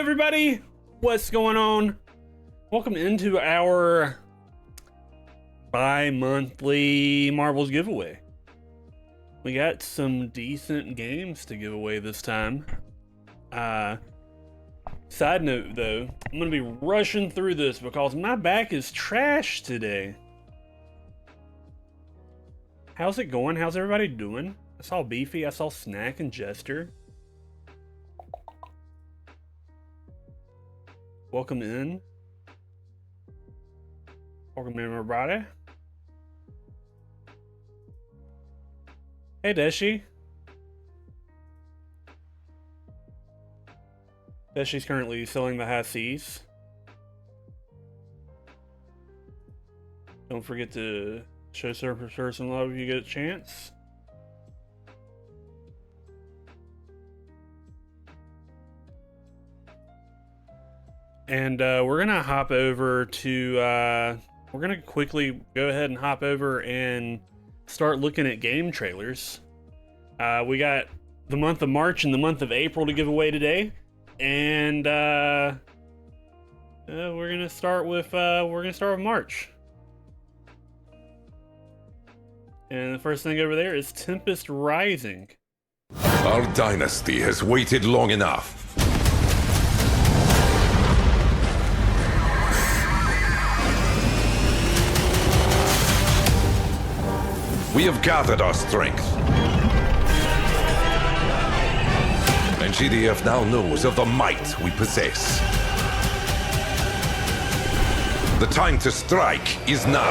everybody, what's going on? Welcome into our bi-monthly Marbles giveaway. We got some decent games to give away this time. Side note though, I'm gonna be rushing through this because my back is trash today. How's it going? How's everybody doing? I saw Beefy, I saw Snack and Jester. Welcome in. Welcome in, everybody. Hey, Deshi. Deshi's currently selling the high seas. Don't forget to show Surfer some love if you get a chance. And we're gonna hop over to we're gonna quickly go ahead and hop over and start looking at game trailers. We got the month of March and the month of April to give away today, and we're gonna start with March. And the first thing over there is Tempest Rising. Our dynasty has waited long enough. We have gathered our strength. And GDF now knows of the might we possess. The time to strike is now.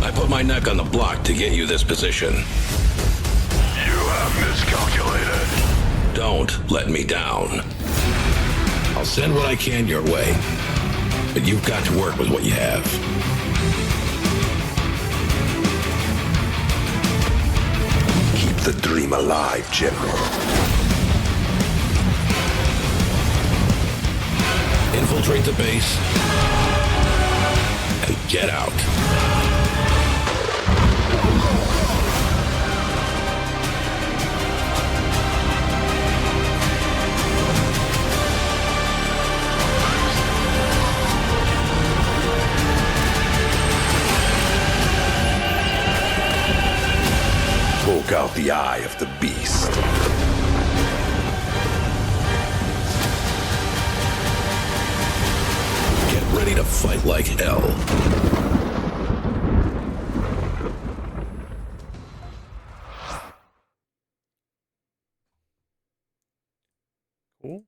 I put my neck on the block to get you this position. You have miscalculated. Don't let me down. I'll send what I can your way, but you've got to work with what you have. Keep the dream alive, General. Infiltrate the base and get out. Poke out the eye of the beast. Get ready to fight like hell. Cool.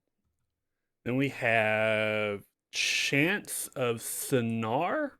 Then we have Chance of Sinar.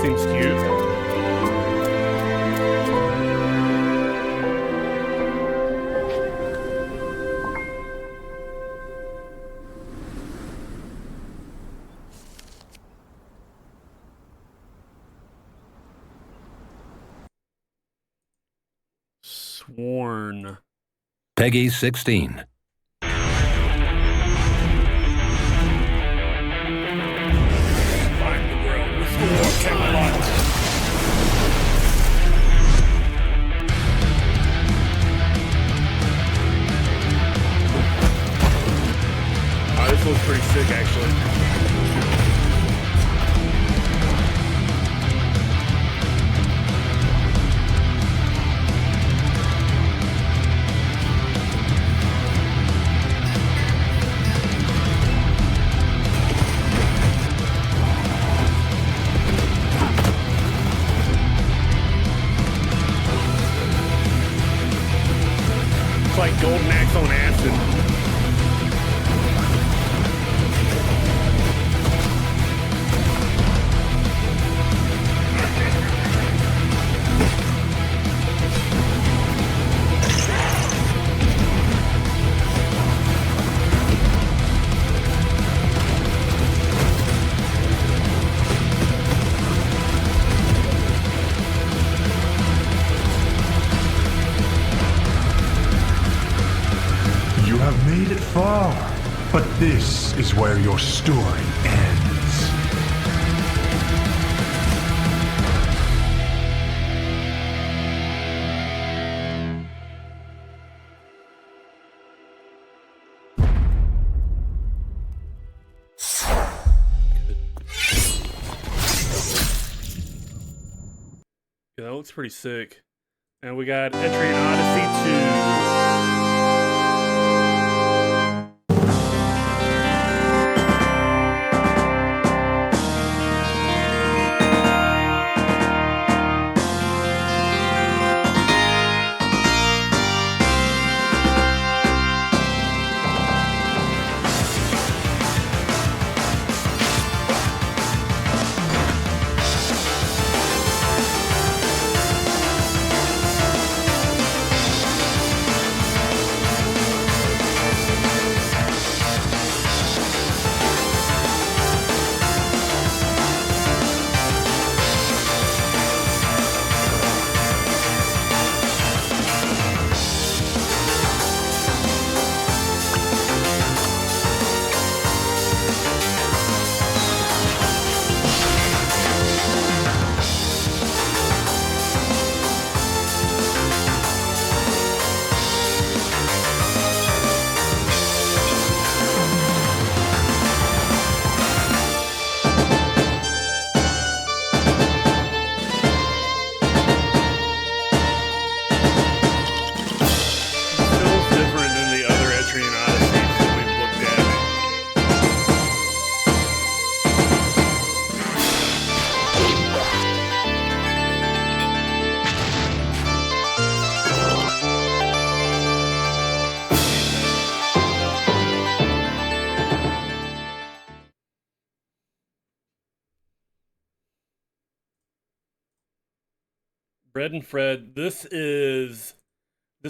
Seems cute. Sworn. Peggy 16. Find the world, restore Camelot. Oh, this looks pretty sick, actually. It's like Golden Axe on acid. This is where your story ends. Yeah, that looks pretty sick. And we got Etrian Odyssey 2. Feels different than the other Etrian Odysseys that we've looked at. Bread and Fred, this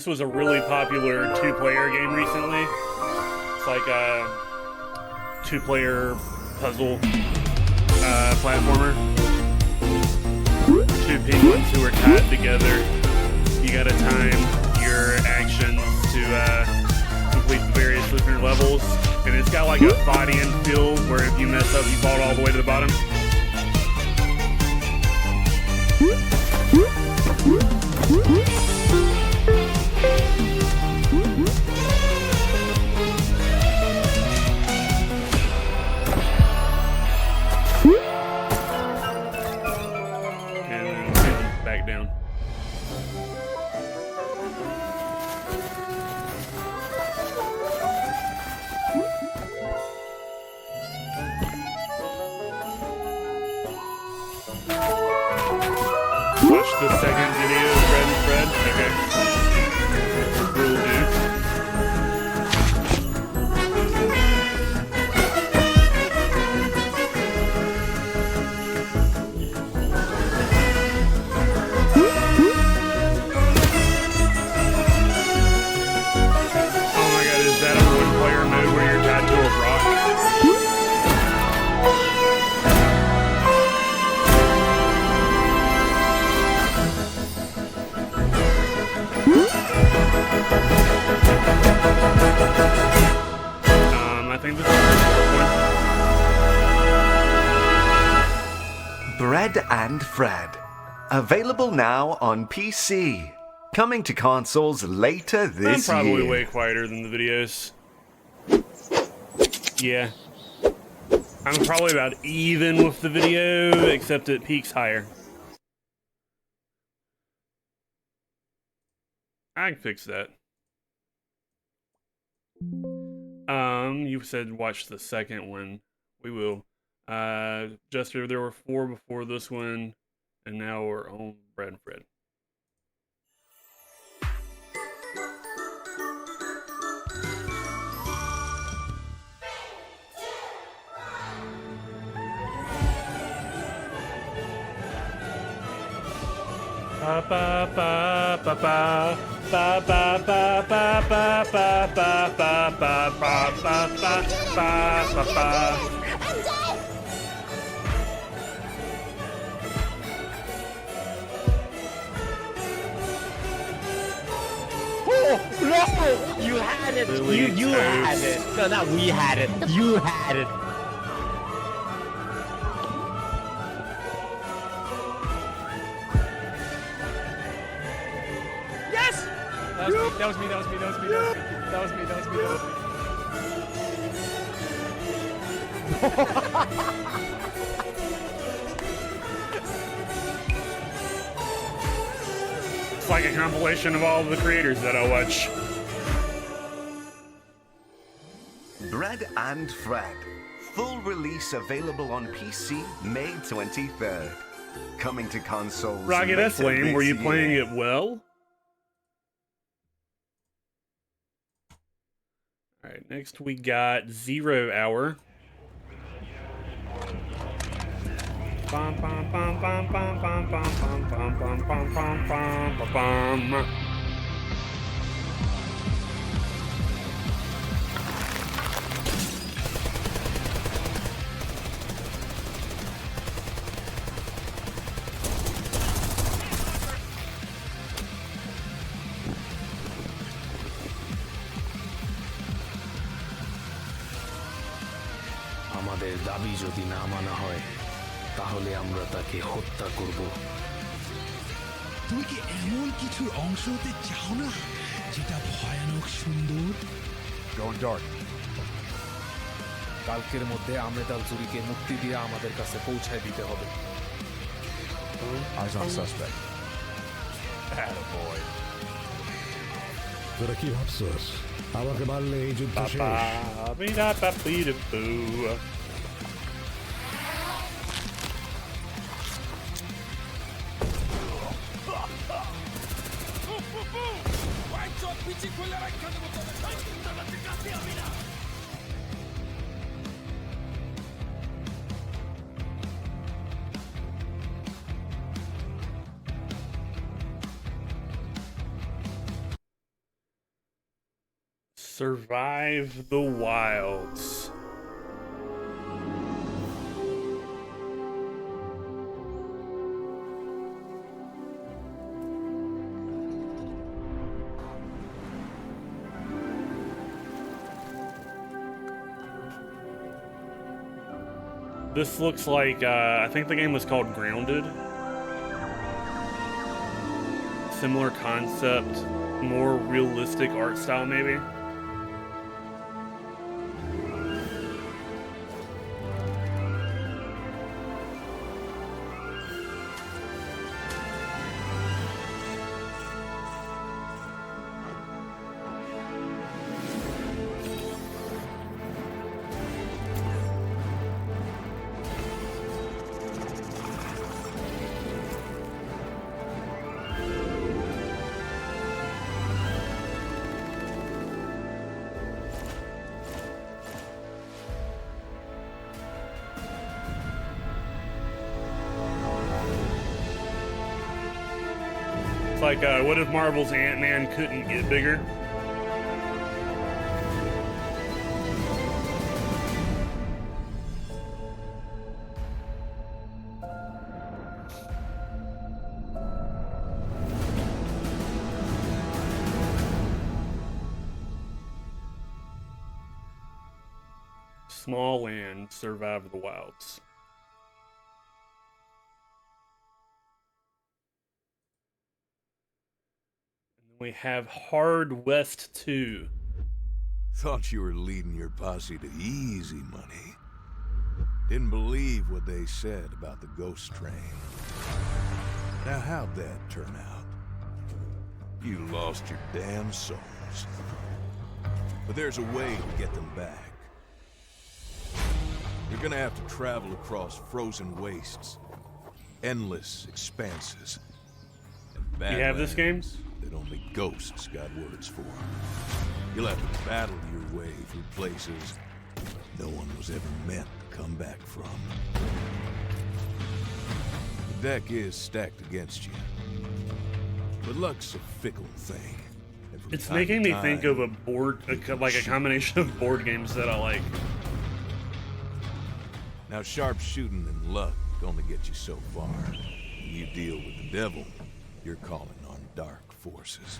was a really popular two-player game recently. It's like a two-player puzzle platformer. Two penguins who are tied together. You gotta time your actions to complete the various different levels. And it's got like a body and feel where if you mess up, you fall all the way to the bottom. And then back down. Watch the second video of Bread and Fred. Okay. Will do. Oh my god, is that a one-player mode where you're tied to a rock? I think this is the one. Bread and Fred. Available now on PC. Coming to consoles later I'm this probably year. way quieter than the videos. Yeah. I'm probably about even with the video, except it peaks higher. I can fix that. You said watch the second one. We will. Jester, there were 4 before this one, and now we're on Bread and Fred. Ba ba ba ba ba ba ba ba ba ba ba ba ba ba ba ba ba ba ba. Oh, no! You have had it. Lily You had it. No, not we had it. You had it. Yes! That was me. That was me. That was me. That was me. That was me. That was me. That was me. It's like a compilation of all the creators that I watch. Bread and Fred. Full release available on PC May 23rd. Coming to consoles. Rocket, that's later lame. Were this you playing year. it well? Alright, next we got 0 Hour. Bum, bum, bum, bum, bum, bum, bum, bum, bum, bum, bum, bum, bum, bum. আমাদের দাবি যদি না মানা হয় তাহলে আমরা তাকে হত্যা করব। তুমি কি এমন কিছুর অংশ হতে চাও না যেটা ভয়ানক সুন্দর? Going dark. কালকের মধ্যে আমরেদ আল জুরিকে মুক্তি দিয়ে আমাদের কাছে পৌঁছায় দিতে হবে। Eyes on suspect. Attaboy. তোরা কি ভাবছস আমাকে মারলে এই যুদ্ধ শেষ? Ba-ba-be-da-ba-be-da-boo. Survive the Wilds. This looks like, I think the game was called Grounded. Similar concept, more realistic art style maybe. It's like, what if Marvel's Ant-Man couldn't get bigger? Small land, survive the wilds. We have Hard West 2. Thought you were leading your posse to easy money. Didn't believe what they said about the ghost train. Now how'd that turn out? You lost your damn souls. But there's a way to get them back. You're gonna have to travel across frozen wastes, endless expanses, and You have this game? badlands that only ghosts got words for. You'll have to battle your way through places no one was ever meant to come back from. The deck is stacked against you, but luck's a fickle thing. and from It's time making to me think of a time, board, like a combination of board games that I like. Now, sharp shooting and luck only get you so far. When you deal with the devil, you're calling on dark forces.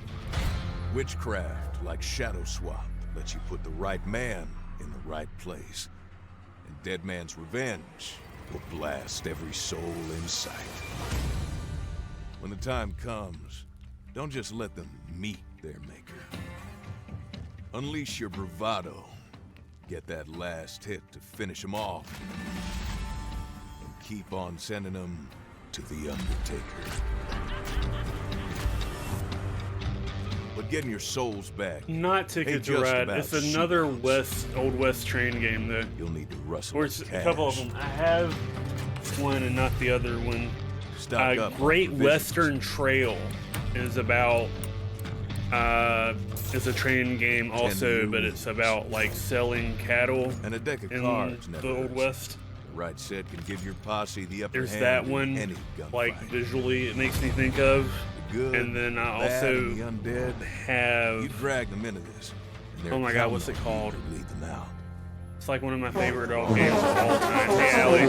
Witchcraft like Shadow Swap lets you put the right man in the right place. And Dead Man's Revenge will blast every soul in sight. When the time comes, don't just let them meet their maker. Unleash your bravado. Get that last hit to finish them off. And keep on sending them to the Undertaker. But getting your souls back. Not Ticket ain't to just Ride. about It's another shooting Old West train game, though. You'll need to rustle Or it's with a couple of cash. them. I have one and not the other one. Stock up on Great provisions. Western Trail is about it's a train game also, but it's about like selling cattle And a deck of in cards the never Old hurts. West. The right set can give your posse the upper There's hand that in one, any gunfight. like visually, it makes me think of. The good, And then I the bad, also and the undead. have. You drag them into this. and they're Oh my God, what's it counting on you called? to lead them out. It's like one of my favorite old games of all time. Hey, Allie.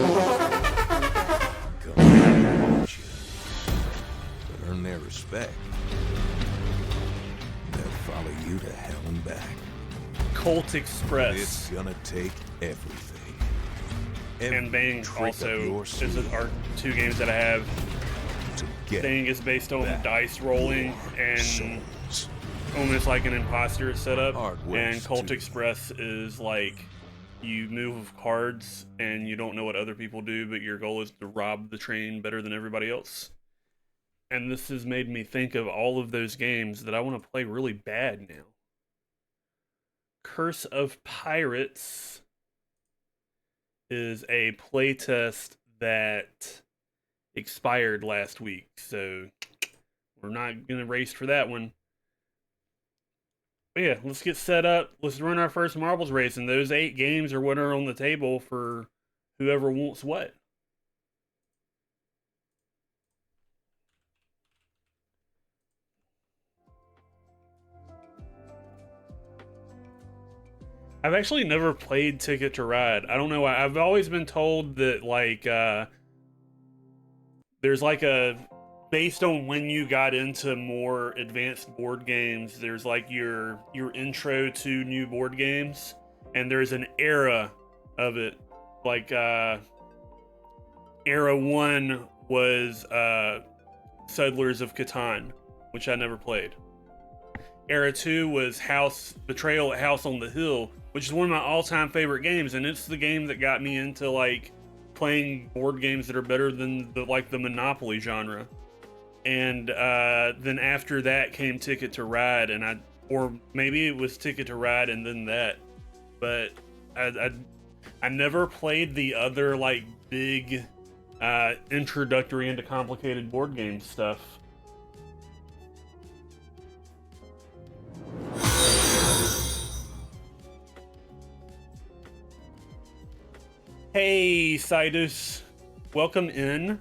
Come and watch you. But earn their respect. They'll follow you to hell and back. Colt Express. It's gonna take everything. And Bang trick up also your sleeve are two games that I have. to get Bang is based on back dice rolling and souls. almost like an imposter setup. Hard And ways, Colt too. Express is like you move with cards and you don't know what other people do, but your goal is to rob the train better than everybody else. And this has made me think of all of those games that I want to play really bad now. Curse of Pirates is a playtest that expired last week, so we're not going to race for that one. But yeah, let's get set up. Let's run our first marbles race, and those 8 games are what are on the table for whoever wants what. I've actually never played Ticket to Ride. I don't know why. I've always been told that like there's like a based on when you got into more advanced board games, there's like your intro to new board games, and there's an era of it. Like era 1 was Settlers of Catan, which I never played. Era 2 was Betrayal at House on the Hill, which is one of my all-time favorite games, and it's the game that got me into like playing board games that are better than the Monopoly genre. And then after that came Ticket to Ride, and or maybe it was Ticket to Ride and then that, but I never played the other like big introductory into complicated board game stuff. Hey, Sidus. Welcome in.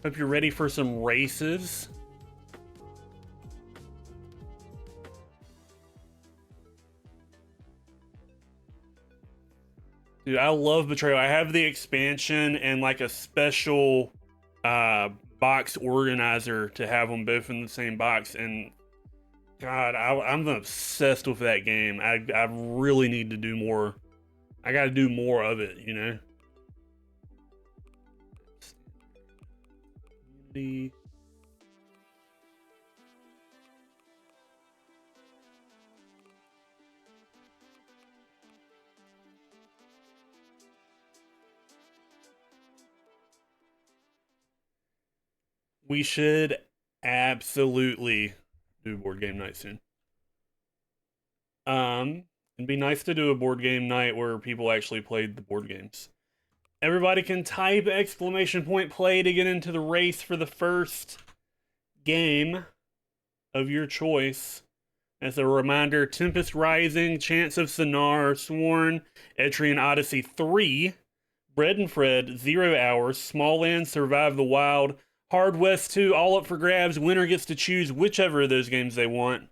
Hope you're ready for some races. Dude, I love Betrayal. I have the expansion and like a special box organizer to have them both in the same box. And God, I'm obsessed with that game. I really need to do more. I got to do more of it, you know? Community. We should absolutely do board game night soon. It'd be nice to do a board game night where people actually played the board games. Everybody can type !play to get into the race for the first game of your choice. As a reminder, Tempest Rising, Chants of Sonar, Sworn, Etrian Odyssey 3, Bread and Fred, 0 Hours, Small Land, Survive the Wild, Hard West 2, all up for grabs. Winner gets to choose whichever of those games they want.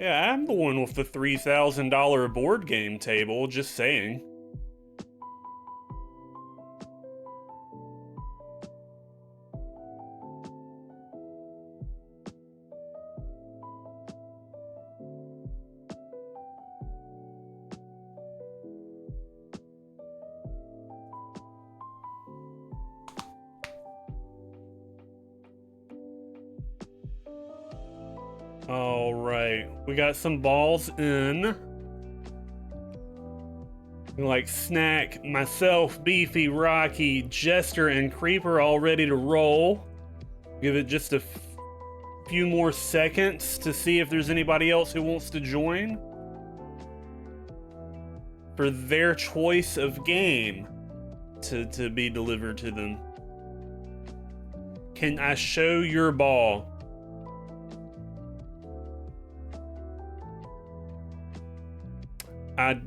Yeah, I'm the one with the $3,000 board game table, just saying. All right, we got some balls in. Like Snack, myself, Beefy, Rocky, Jester, and Creeper all ready to roll. Give it just a few more seconds to see if there's anybody else who wants to join for their choice of game to be delivered to them. Can I show your ball? I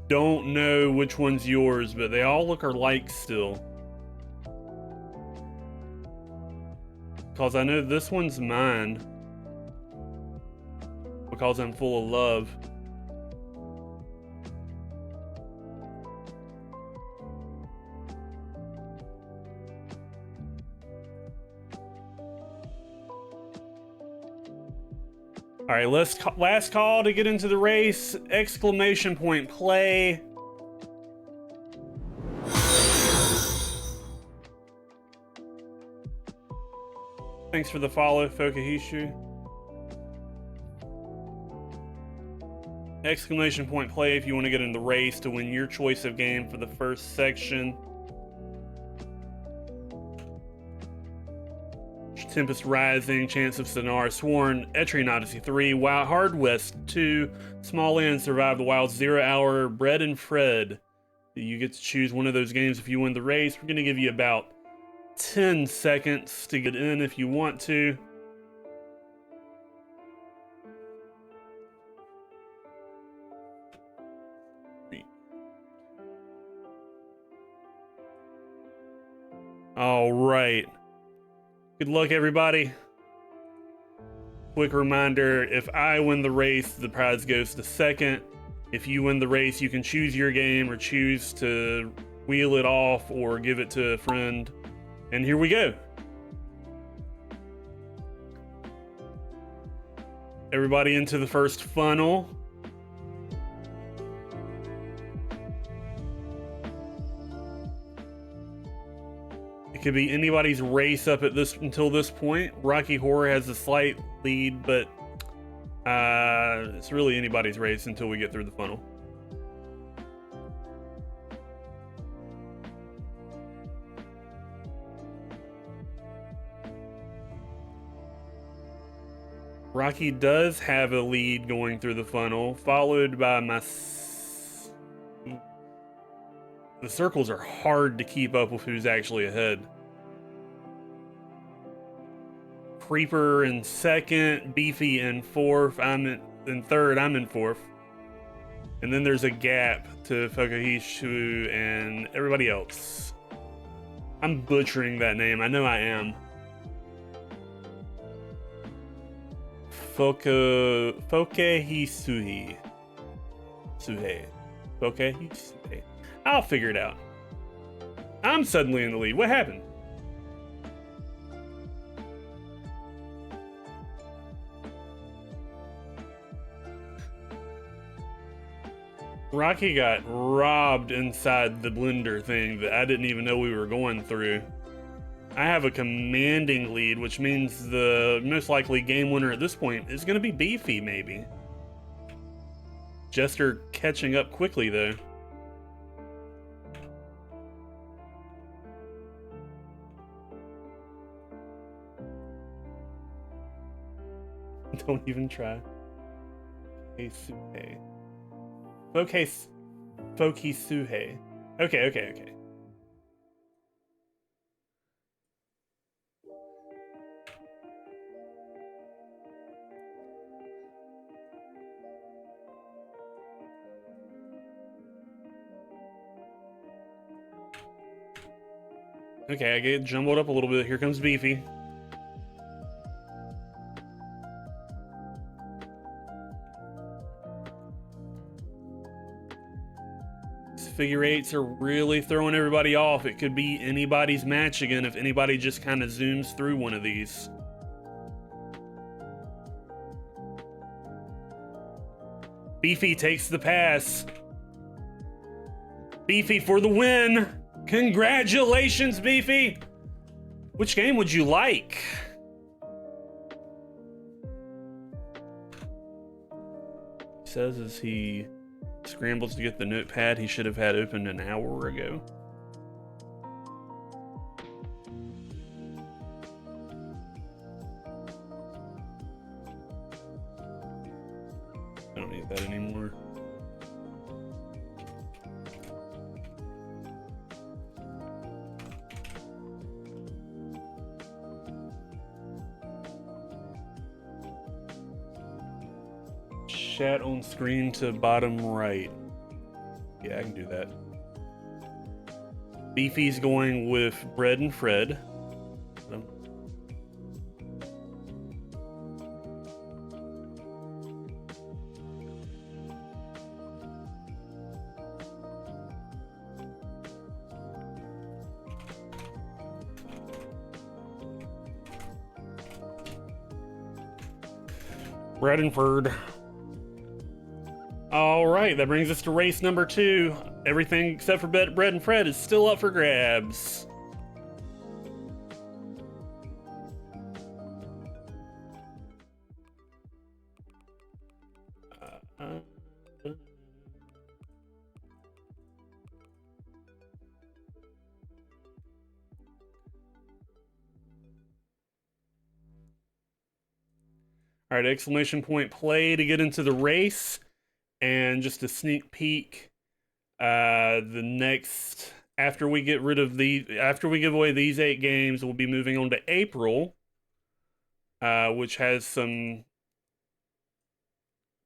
don't know which one's yours, but they all look alike still. Because I know this one's mine. Because I'm full of love. All right, last call to get into the race. Exclamation point play. Thanks for the follow, Fokahishu. Exclamation point play if you want to get in the race to win your choice of game for the first section. Tempest Rising, Chance of Sonar, Sworn, Etrian Odyssey 3, Wild Hard West 2, Small End, Survive the Wild, 0 Hour, Bread and Fred. You get to choose one of those games if you win the race. We're going to give you about 10 seconds to get in if you want to. All right. Good luck, everybody. Quick reminder, if I win the race, the prize goes to second. If you win the race, you can choose your game or choose to wheel it off or give it to a friend. And here we go. Everybody into the first funnel. It could be anybody's race up at this until this point. Rocky Horror has a slight lead, but it's really anybody's race until we get through the funnel. Rocky does have a lead going through the funnel, followed by my... The circles are hard to keep up with who's actually ahead. Creeper in second, Beefy in fourth, I'm in third, I'm in fourth. And then there's a gap to Fokahishu and everybody else. I'm butchering that name, I know I am. Fokehisuhi. Fokehisuhi. I'll figure it out. I'm suddenly in the lead. What happened? Rocky got robbed inside the blender thing that I didn't even know we were going through. I have a commanding lead, which means the most likely game winner at this point is going to be Beefy, maybe. Jester catching up quickly, though. Don't even try. Fokehisuhi. Fokehisuhi. Okay. Okay, I get jumbled up a little bit. Here comes Beefy. figure eights are really throwing everybody off. It could be anybody's match again if anybody just kind of zooms through one of these. Beefy takes the pass. Beefy for the win. Congratulations, Beefy. Which game would you like? He says as he scrambles to get the notepad he should have had opened an hour ago. I don't need that anymore. Chat on screen to bottom right. Yeah, I can do that. Beefy's going with Bread and Fred. Bread and Fred. All right, that brings us to race number 2. Everything except for Bread and Fred is still up for grabs. All right, exclamation point play to get into the race. And just a sneak peek, the next, after we give away these 8 games, we'll be moving on to April, which has some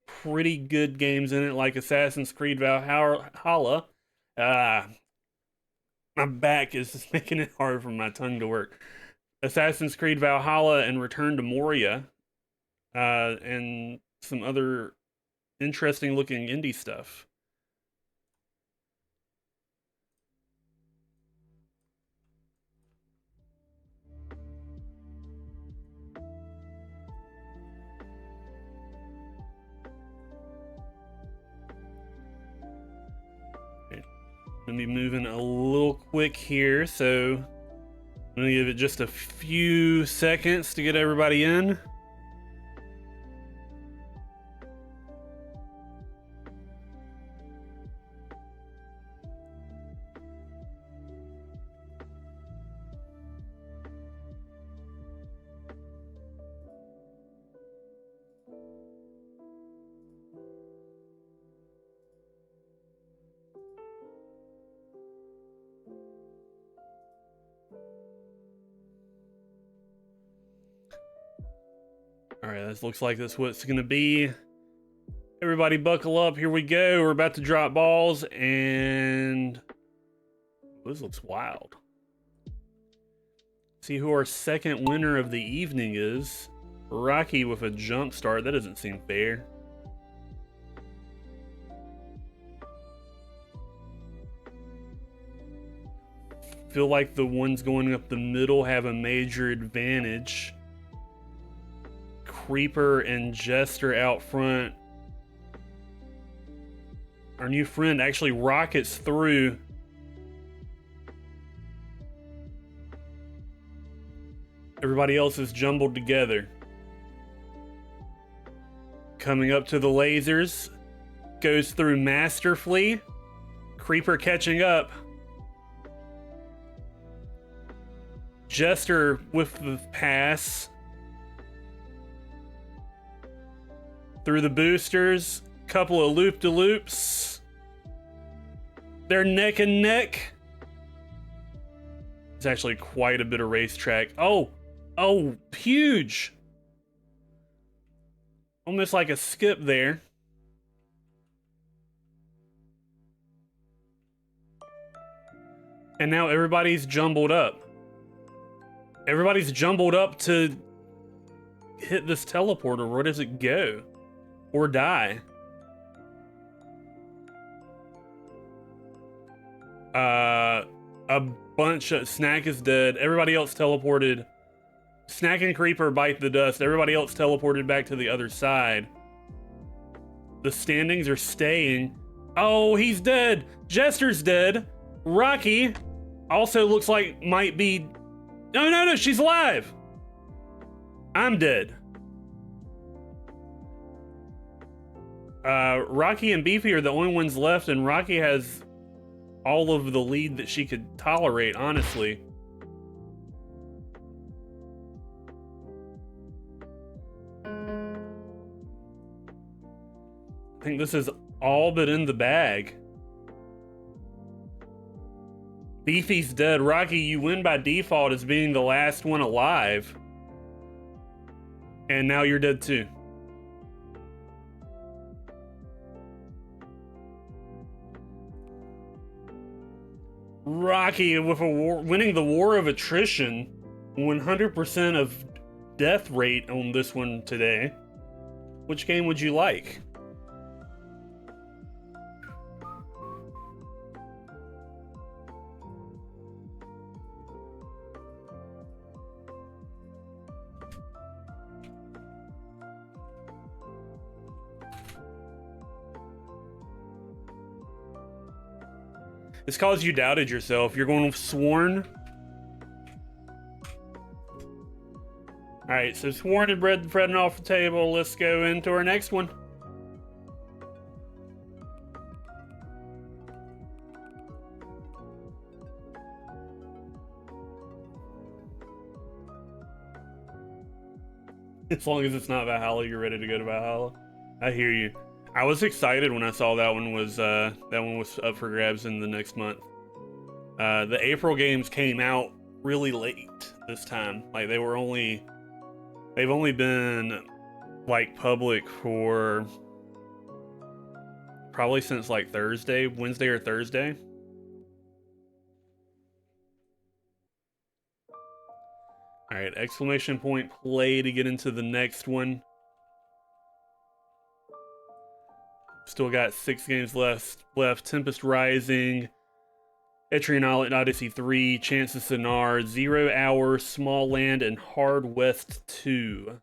pretty good games in it, like Assassin's Creed Valhalla. My back is just making it hard for my tongue to work. Assassin's Creed Valhalla and Return to Moria, and some other interesting looking indie stuff. Okay. Let me move in a little quick here, so I'm gonna give it just a few seconds to get everybody in. All right, this looks like that's what it's gonna be. Everybody buckle up, here we go. We're about to drop balls, and this looks wild. See who our second winner of the evening is. Rocky with a jump start. That doesn't seem fair. Feel like the ones going up the middle have a major advantage. Creeper and Jester out front. Our new friend actually rockets through. Everybody else is jumbled together. Coming up to the lasers. Goes through masterfully. Creeper catching up. Jester with the pass. Through the boosters. Couple of loop-de-loops. They're neck and neck. It's actually quite a bit of racetrack. Oh, huge. Almost like a skip there. And now everybody's jumbled up. Everybody's jumbled up to hit this teleporter. Where does it go? Or die? A bunch of Snack is dead. Everybody else teleported. Snack and Creeper bite the dust. Everybody else teleported back to the other side. The standings are staying. Oh, he's dead. Jester's dead. Rocky also looks like might be... No, she's alive. I'm dead. Rocky and Beefy are the only ones left, and Rocky has all of the lead that she could tolerate, honestly. I think this is all but in the bag. Beefy's dead. Rocky, you win by default as being the last one alive. And now you're dead too. Rocky with a winning the war of attrition, 100% of death rate on this one today. Which game would you like? It's cause you doubted yourself. You're going with Sworn. Alright, so Sworn and Fred off the table. Let's go into our next one. As long as it's not Valhalla, you're ready to go to Valhalla. I hear you. I was excited when I saw that one was up for grabs in the next month. The April games came out really late this time. Like they've only been like public for probably since like Wednesday or Thursday. All right, exclamation point play to get into the next one. Still got 6 games left. Tempest Rising, Etrian Odyssey 3, Chance of Sonar, 0 Hour, Small Land, and Hard West 2.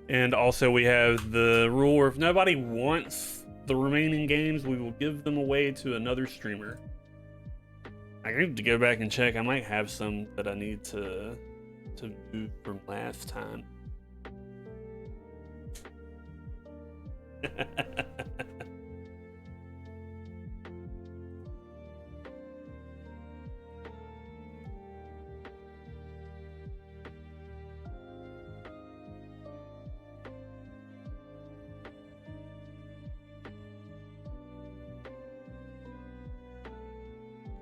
And also we have the rule where if nobody wants the remaining games, we will give them away to another streamer. I need to go back and check. I might have some that I need to do from last time.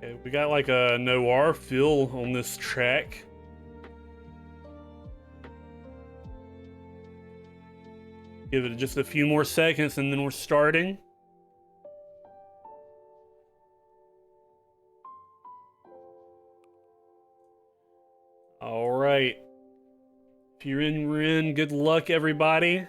Okay, we got like a noir feel on this track. Give it just a few more seconds and then we're starting. All right. If you're in, we're in. Good luck, everybody.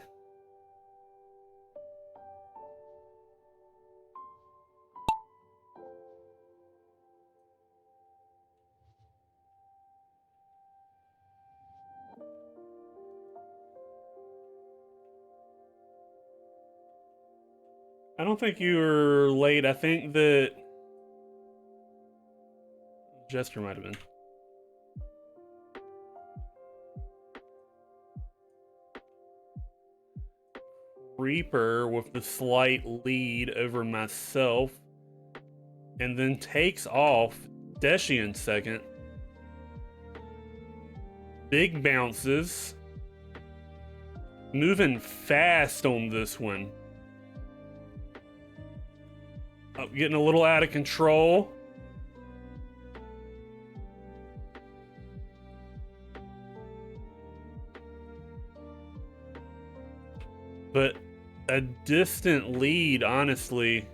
I don't think you were late. I think that Jester might have been. Reaper with the slight lead over myself. And then takes off. Deshian second. Big bounces. Moving fast on this one. Getting a little out of control. But a distant lead, honestly.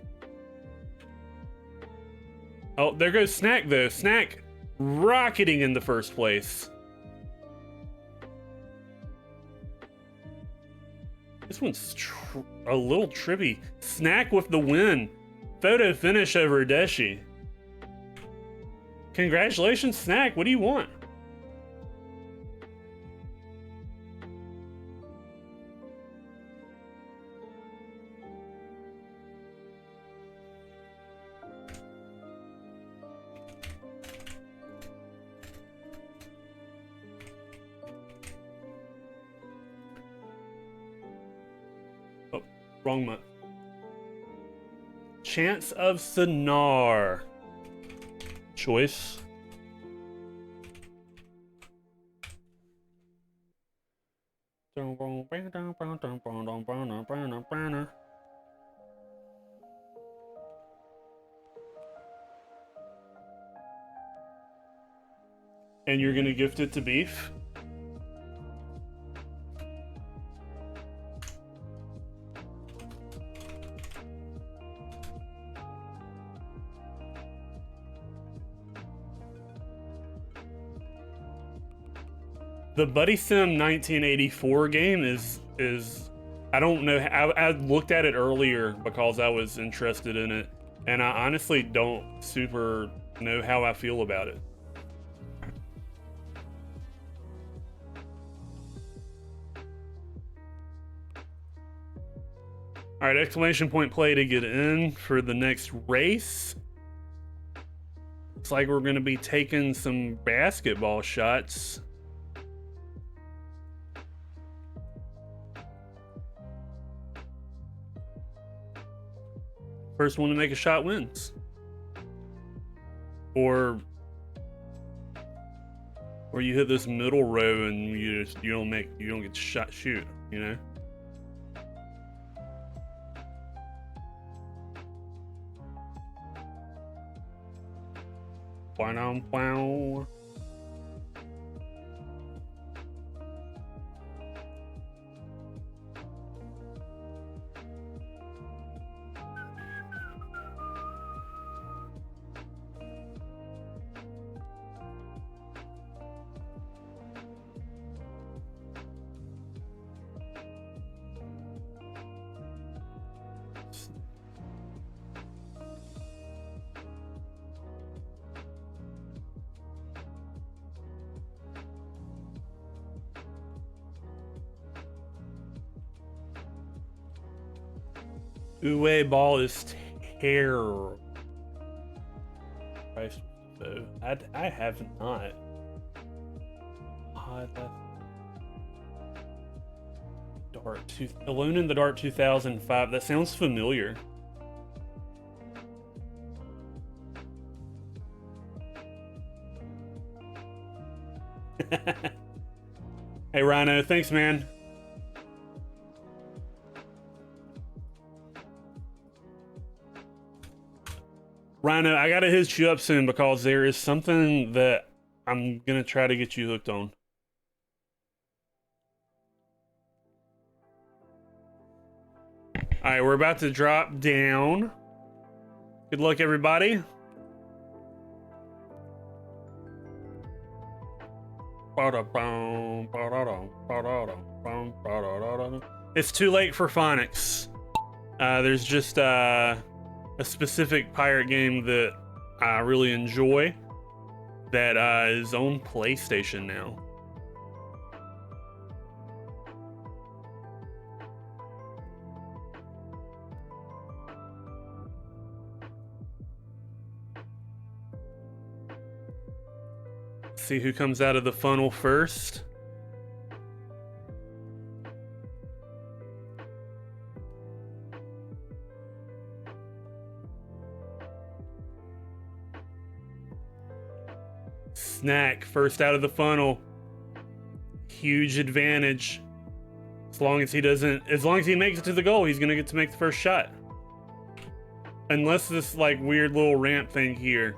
Oh, there goes Snack, though. Snack rocketing in the first place. This one's a little trippy. Snack with the win. Photo finish over Deshi. Congratulations, Snack. What do you want? Oh, wrong month. Chance of Sonar. Choice. And you're gonna gift it to Beef? The Buddy Sim 1984 game is I don't know. I looked at it earlier because I was interested in it, and I honestly don't super know how I feel about it. All right, exclamation point play to get in for the next race. Looks like we're gonna be taking some basketball shots. First one to make a shot wins. Or you hit this middle row and you don't get to shoot, you know? Wow. Uwe ball is terrible. So I have not. Alone in the Dark 2005. That sounds familiar. Hey Rhino, thanks man. Rhino, I gotta hit you up soon because there is something that I'm gonna try to get you hooked on. Alright, we're about to drop down. Good luck, everybody. It's too late for phonics. There's just a specific pirate game that I really enjoy that is on PlayStation now. See who comes out of the funnel first. Snack first out of the funnel. Huge advantage. As long as he makes it to the goal, he's gonna get to make the first shot. Unless this like weird little ramp thing here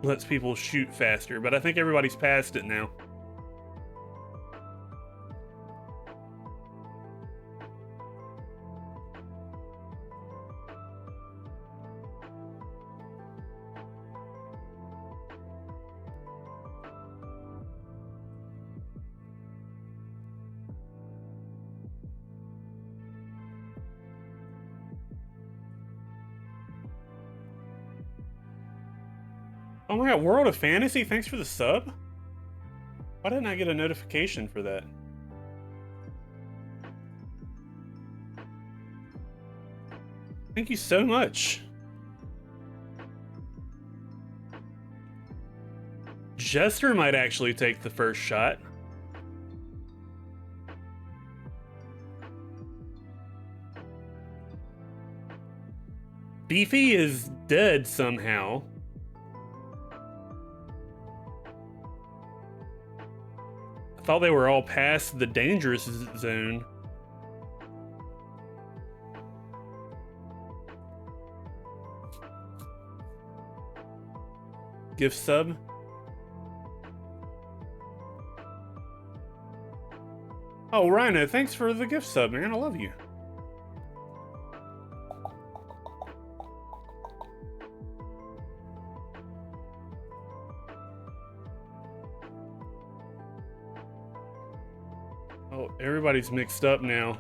lets people shoot faster, but I think everybody's past it now. Oh my god, World of Fantasy, thanks for the sub? Why didn't I get a notification for that? Thank you so much. Jester might actually take the first shot. Beefy is dead somehow. I thought they were all past the dangerous zone. Gift sub. Oh, Rhino, thanks for the gift sub, man. I love you. Oh, everybody's mixed up now.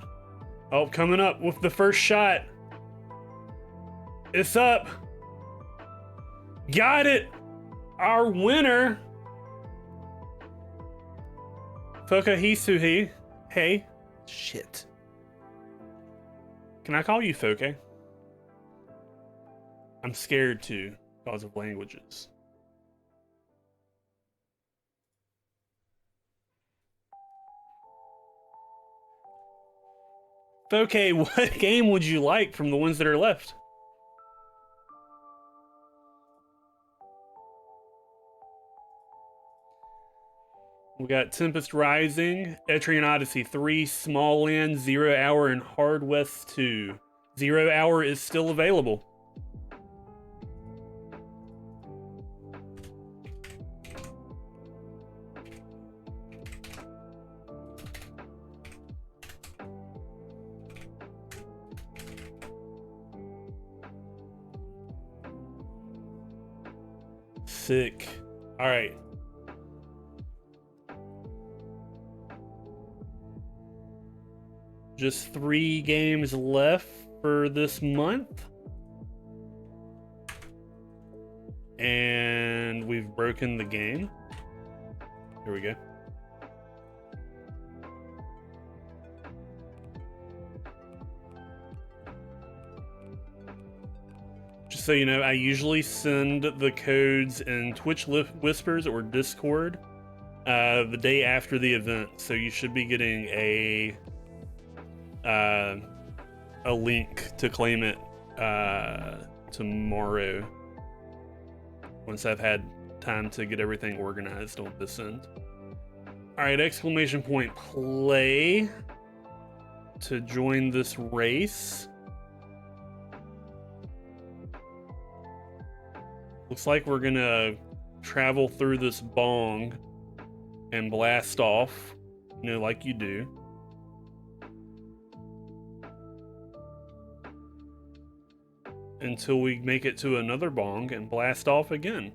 Oh, coming up with the first shot. It's up. Got it. Our winner. Fokahisuhi. Hey. Shit. Can I call you Foke? I'm scared to because of languages. Foke, what game would you like from the ones that are left? We got Tempest Rising, Etrian Odyssey 3, Small Land, 0 Hour, and Hard West 2. 0 Hour is still available. Sick. All right. Just 3 games left for this month. And we've broken the game. Here we go. Just so you know, I usually send the codes in Twitch Whispers or Discord the day after the event. So you should be getting a link to claim it tomorrow once I've had time to get everything organized on this end. All right, exclamation point play to join this race. Looks like we're gonna travel through this bong and blast off, you know, like you do. Until we make it to another bong and blast off again.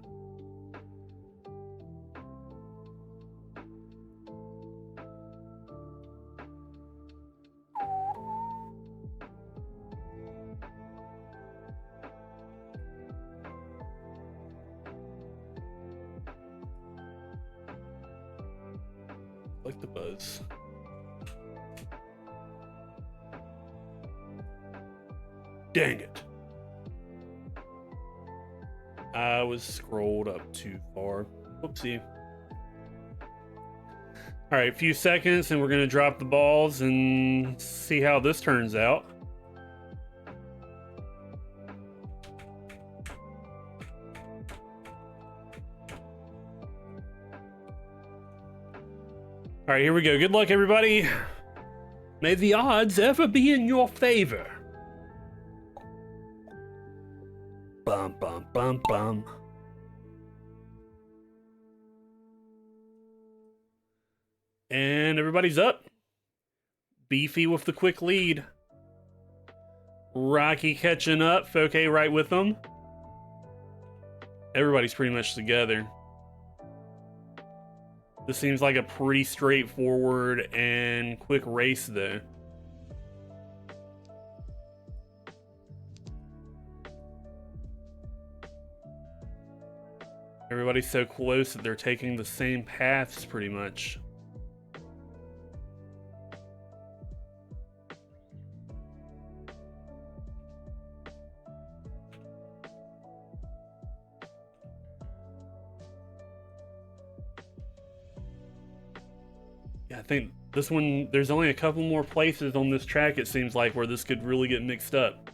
Like the buzz. Dang it. I was scrolled up too far. Whoopsie. All right, a few seconds and we're gonna drop the balls and see how this turns out. All right, here we go. Good luck, everybody. May the odds ever be in your favor. Bum, bum, bum, bum. And everybody's up. Beefy with the quick lead. Rocky catching up. Foke right with them. Everybody's pretty much together. This seems like a pretty straightforward and quick race, though. Everybody's so close that they're taking the same paths pretty much. Yeah, I think this one, there's only a couple more places on this track, it seems like, where this could really get mixed up.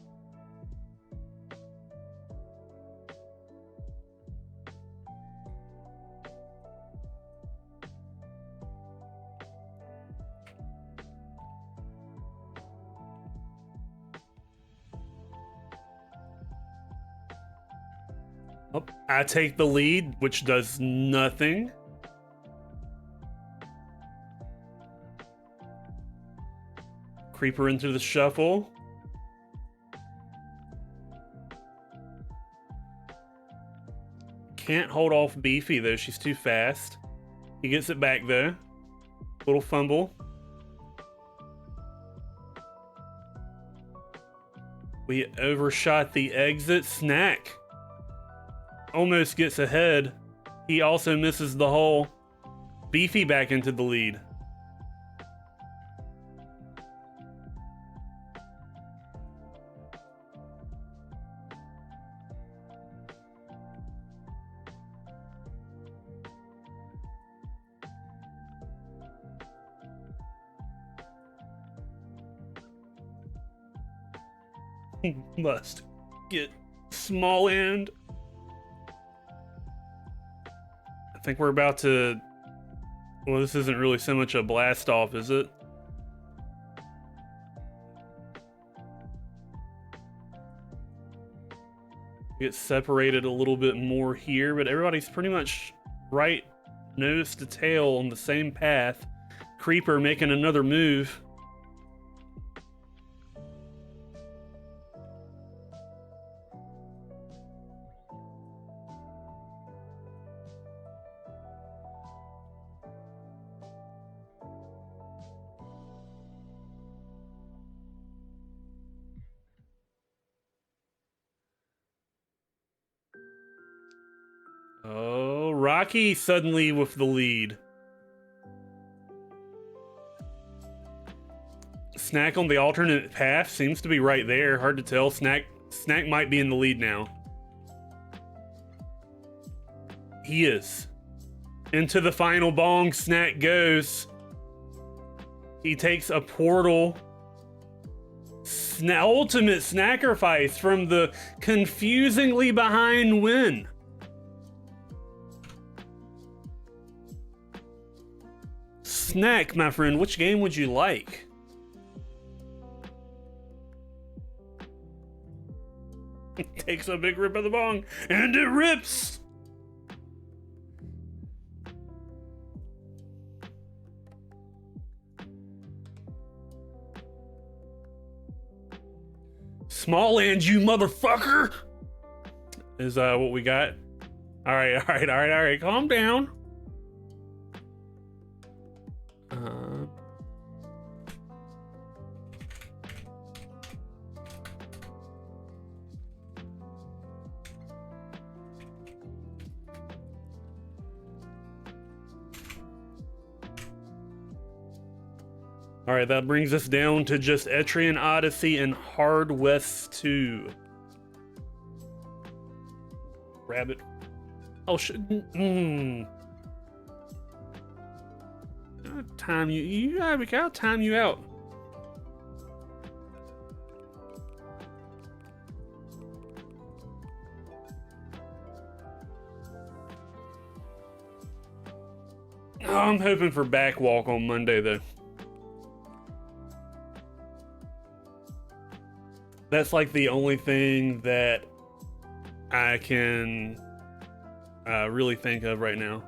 Oh, I take the lead, which does nothing. Creeper into the shuffle. Can't hold off Beefy though, she's too fast. He gets it back though. Little fumble. We overshot the exit. Snack almost gets ahead. He also misses the hole. Beefy back into the lead. Must get small end. I think we're about to... Well, this isn't really so much a blast off, is it? Get separated a little bit more here, but everybody's pretty much right nose to tail on the same path. Creeper making another move. Oh, Rocky suddenly with the lead. Snack on the alternate path seems to be right there. Hard to tell. Snack might be in the lead now. He is. Into the final bong, Snack goes. He takes a portal. Ultimate Snackerfice from the confusingly behind win. Snack, my friend, which game would you like? Takes a big rip of the bong, and it rips! Small end, you motherfucker! Is what we got. Alright, calm down. All right, that brings us down to just Etrian Odyssey and Hard West 2. Rabbit. Oh, time you gotta time you out. Oh, I'm hoping for backwalk on Monday though. That's like the only thing that I can really think of right now.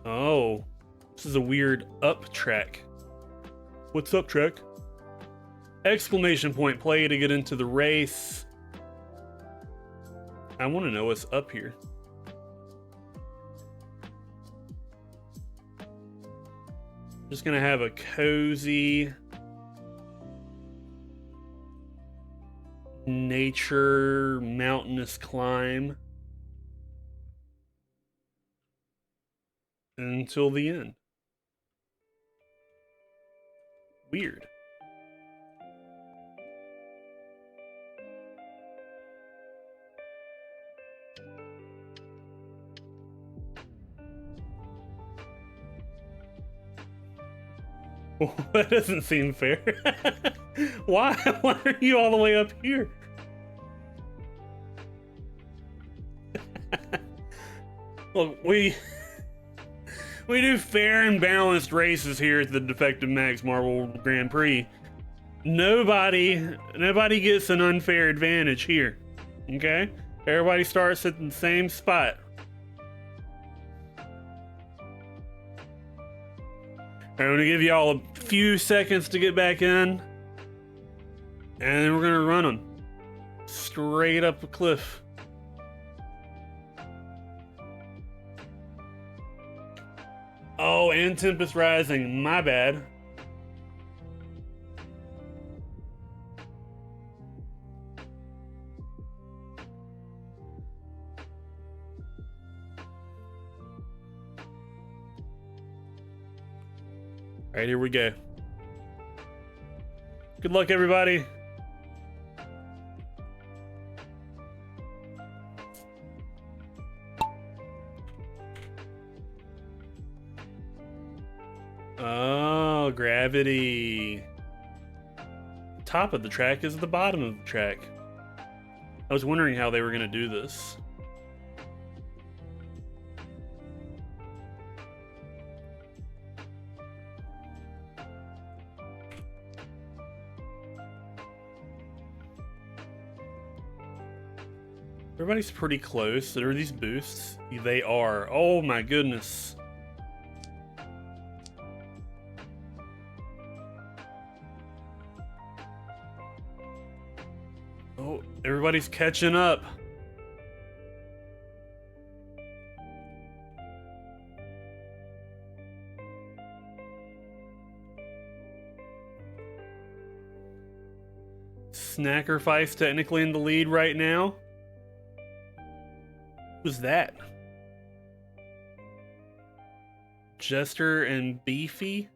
Oh, this is a weird up track. What's up, track? Exclamation point play to get into the race. I want to know what's up here. Just gonna have a cozy nature mountainous climb. until the end. Weird. That doesn't seem fair. Why? Why are you all the way up here? Look, we do fair and balanced races here at the Defective Max Marvel Grand Prix. Nobody gets an unfair advantage here. Okay? Everybody starts at the same spot. I'm gonna give y'all a few seconds to get back in, and then we're gonna run them straight up a cliff. Oh, and Tempest Rising, my bad. All right, here we go. Good luck, everybody. Oh, gravity. Top of the track is the bottom of the track. I was wondering how they were going to do this. Everybody's pretty close. Are these boosts? They are. Oh my goodness. Oh, everybody's catching up. Snackerfice technically in the lead right now. Who's that? Jester and Beefy?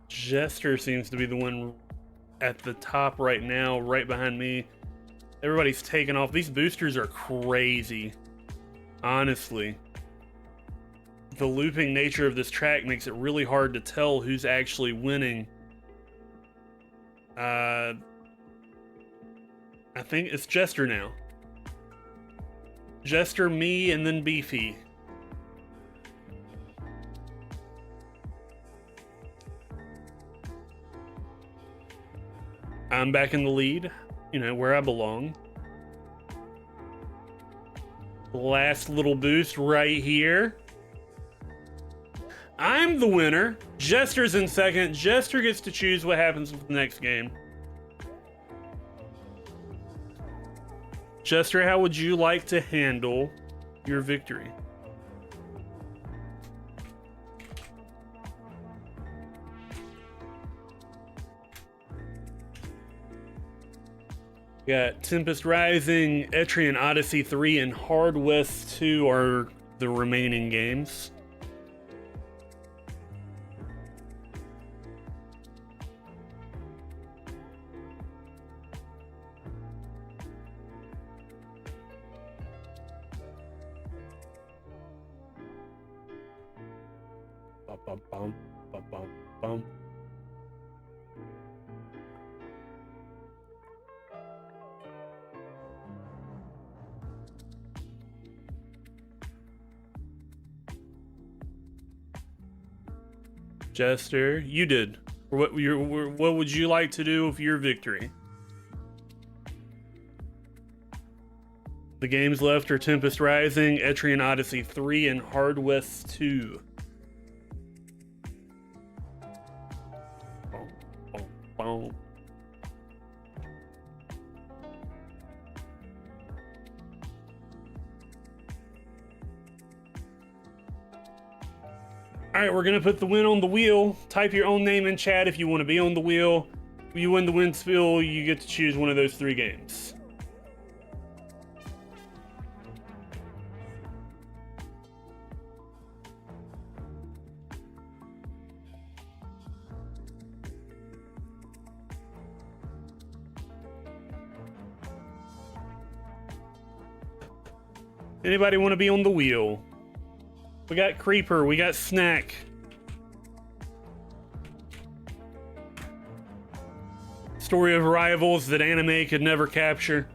Jester seems to be the one at the top right now, right behind me. Everybody's taking off. These boosters are crazy. Honestly. The looping nature of this track makes it really hard to tell who's actually winning. I think it's Jester now. Jester, me, and then Beefy. I'm back in the lead, you know, where I belong. Last little boost right here. I'm the winner. Jester's in second. Jester gets to choose what happens with the next game. Jester, how would you like to handle your victory? We got Tempest Rising, Etrian Odyssey 3, and Hard West 2 are the remaining games. Bum, bum, bum, bum, bum. Jester, you did. What would you like to do with your victory? The games left are Tempest Rising, Etrian Odyssey 3, and Hard West 2. Boom, boom, boom. All right, we're gonna put the win on the wheel. Type your own name in chat if you want to be on the wheel. If you win the win spiel, you get to choose one of those 3 games. Anybody want to be on the wheel? We got Creeper, we got Snack. Story of rivals that anime could never capture.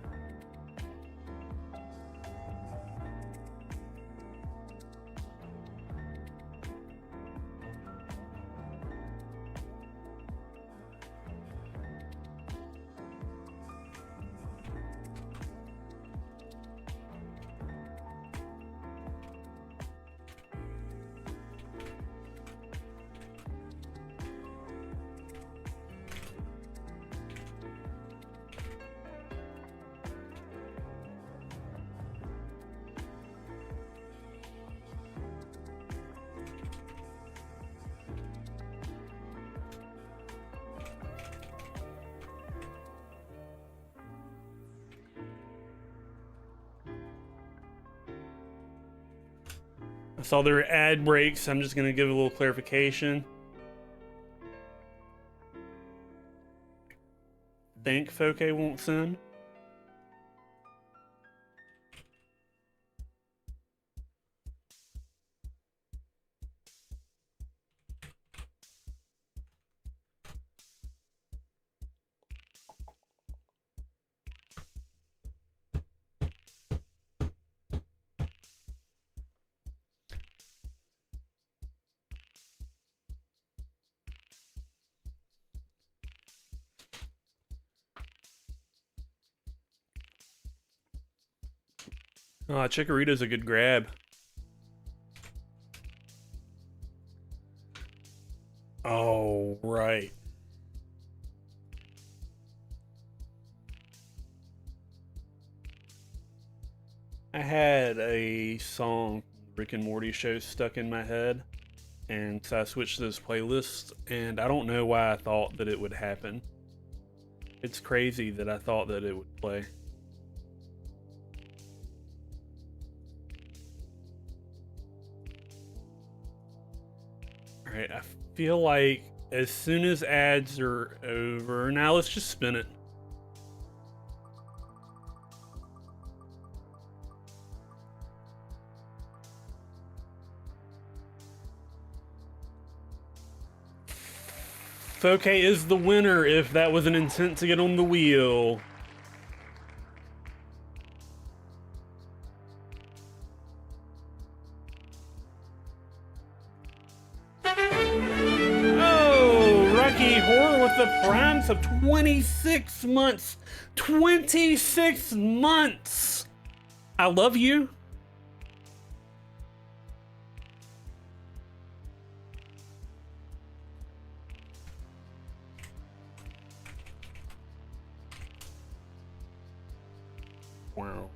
I saw there were ad breaks. I'm just going to give a little clarification. Think Foke won't send. Oh, Chikorita's a good grab. Oh, right. I had a song, Rick and Morty show, stuck in my head, and so I switched to this playlist, and I don't know why I thought that it would happen. It's crazy that I thought that it would play. Alright, I feel like as soon as ads are over, now let's just spin it. Foke is the winner if that was an intent to get on the wheel. The primes of 26 months. 26 months. I love you. Wow.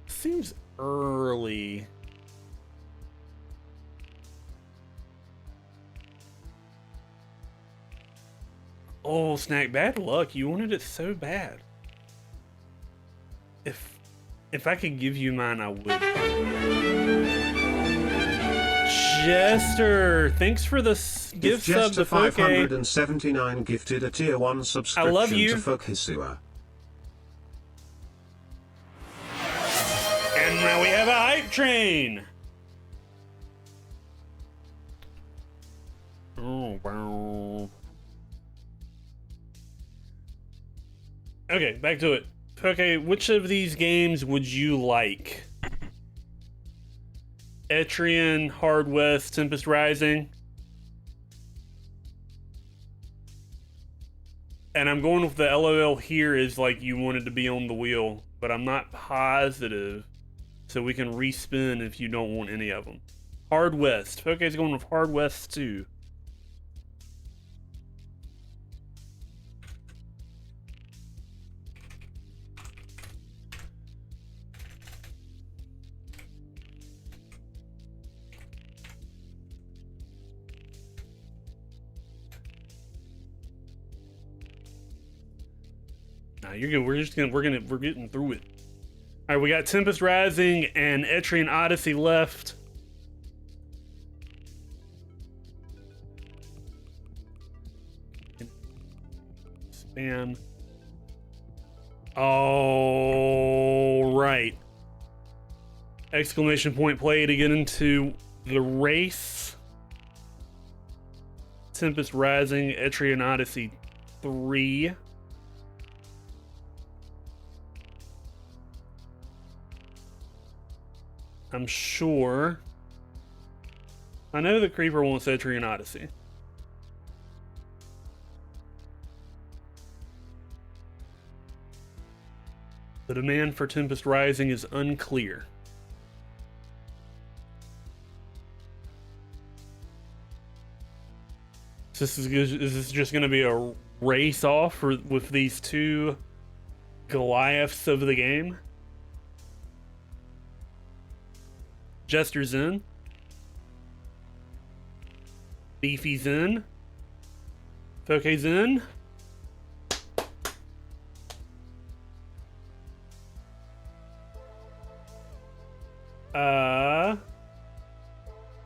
Seems early. Oh, Snack, bad luck. You wanted it so bad. If I could give you mine, I would. Jester, thanks for the gift sub to Foke. 579 gifted a tier 1 subscription I love you. to Fokehisua. And now we have a hype train. Oh, wow. Okay, back to it. Okay, which of these games would you like? Etrian, Hard West, Tempest Rising? And I'm going with the LOL here is like you wanted to be on the wheel, but I'm not positive. So we can respin if you don't want any of them. Hard West. Poke's going with Hard West 2. Nah, you're good. We're getting through it. All right, we got Tempest Rising and Etrian Odyssey left. Spam. All right. Exclamation point play to get into the race. Tempest Rising, Etrian Odyssey 3. I'm sure. I know the Creeper wants Etrian Odyssey. The demand for Tempest Rising is unclear. Is this just going to be a race off with these two Goliaths of the game? Jester's in. Beefy's in. Poke's in.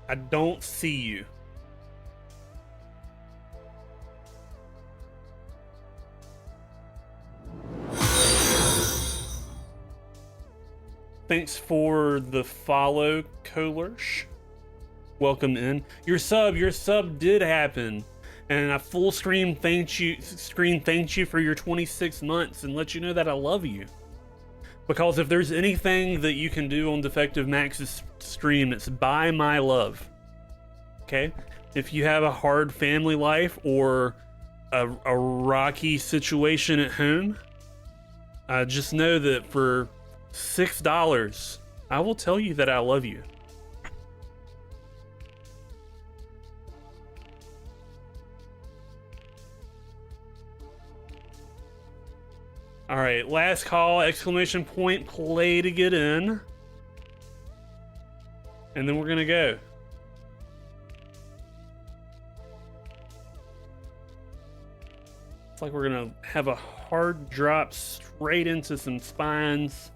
I don't see you. Thanks for the follow, Kolursh. Welcome in. Your sub did happen. And a full screen thanks you for your 26 months and let you know that I love you. Because if there's anything that you can do on Defective Max's stream, it's buy my love. Okay? If you have a hard family life or a rocky situation at home, just know that for $6, I will tell you that I love you. All right, last call, exclamation point, play to get in. And then we're gonna go. It's like we're gonna have a hard drop straight into some spines.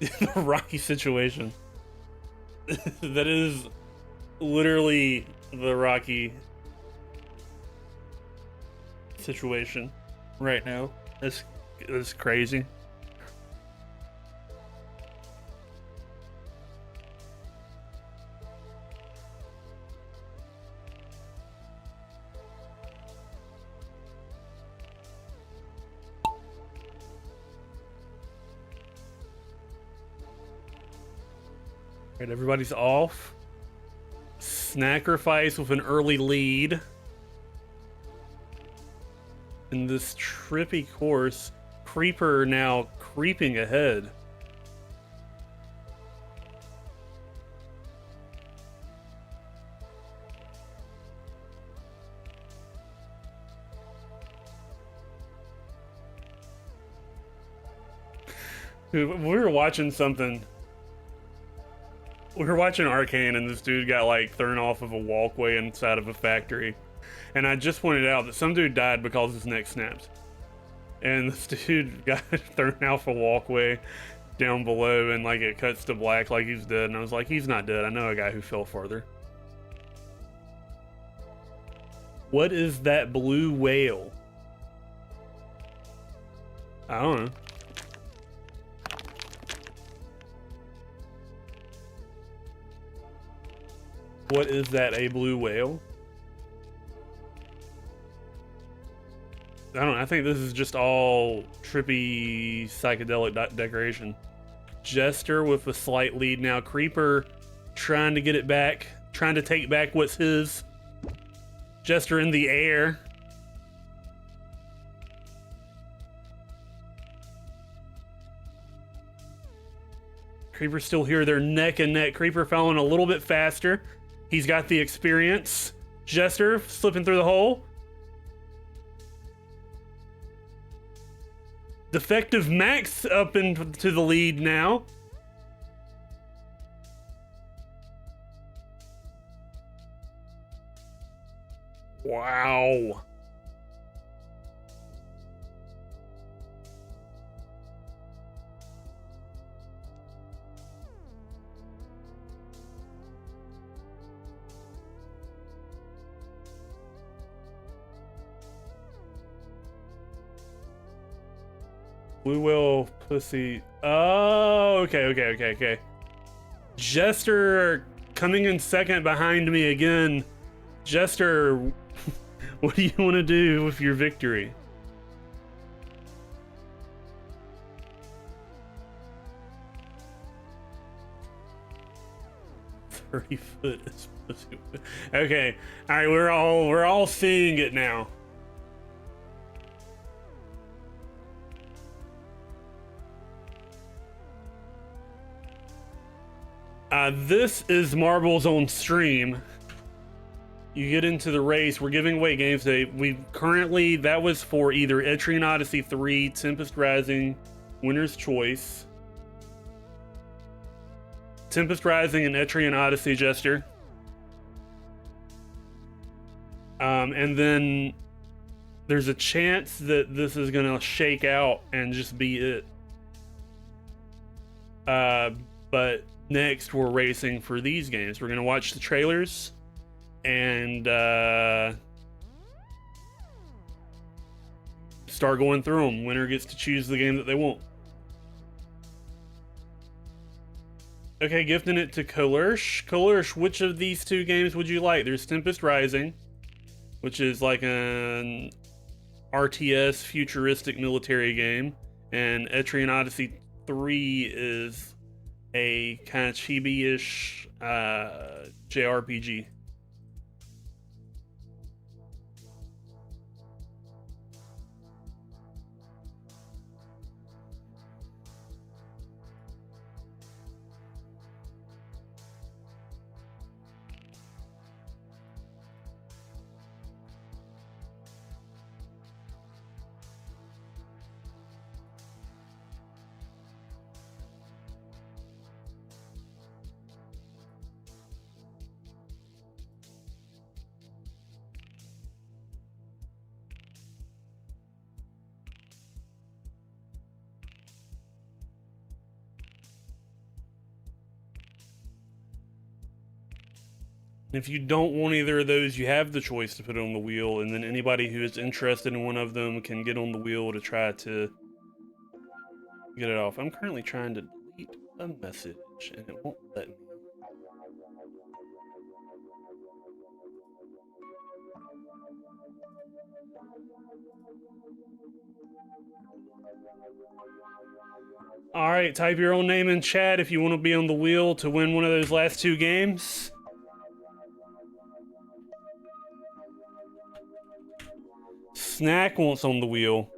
The rocky situation. That is literally the rocky situation right now. It's crazy. Alright, everybody's off. Snackerfice with an early lead. In this trippy course, Creeper now creeping ahead. Dude, we were watching something. We were watching Arcane and this dude got like thrown off of a walkway inside of a factory. And I just pointed out that some dude died because his neck snapped. And this dude got thrown off a walkway down below and like it cuts to black like he's dead. And I was like, he's not dead. I know a guy who fell further. What is that blue whale? I don't know. What is that, a blue whale? I don't know, I think this is just all trippy psychedelic decoration. Jester with a slight lead now. Creeper trying to get it back, trying to take back what's his. Jester in the air. Creeper's still here. They're neck and neck. Creeper falling a little bit faster. He's got the experience. Jester slipping through the hole. Defective Max up into the lead now. Wow. Blue Whale Pussy. Oh, okay. Jester coming in second behind me again. Jester, what do you want to do with your victory? "30-foot is pussy." Okay, all right, we're all seeing it now. This is Marbles on stream. You get into the race. We're giving away games today. That was for either Etrian Odyssey 3, Tempest Rising, Winner's Choice. Tempest Rising and Etrian Odyssey, Jester. And then there's a chance that this is gonna shake out and just be it. But next we're racing for these games. We're gonna watch the trailers and start going through them. Winner gets to choose the game that they want. Okay, gifting it to Kolursh. Kolursh, which of these two games would you like? There's Tempest Rising, which is like an RTS futuristic military game, and Etrian Odyssey 3 is a kind of chibi-ish JRPG. If you don't want either of those, you have the choice to put it on the wheel, and then anybody who is interested in one of them can get on the wheel to try to get it off. I'm currently trying to delete a message, and it won't let me. All right, type your own name in chat if you want to be on the wheel to win one of those last two games. Snack wants on the wheel.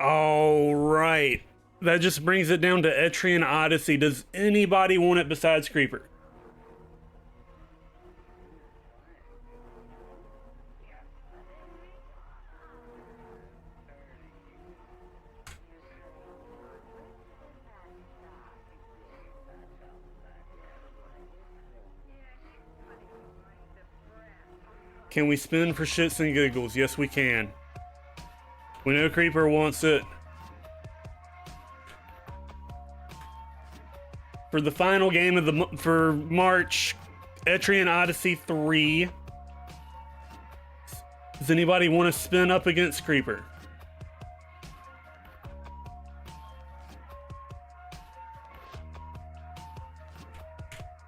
All right. That just brings it down to Etrian Odyssey. Does anybody want it besides Creeper? Can we spin for shits and giggles? Yes, we can. We know Creeper wants it. For the final game of for March, Etrian Odyssey 3. Does anybody want to spin up against Creeper?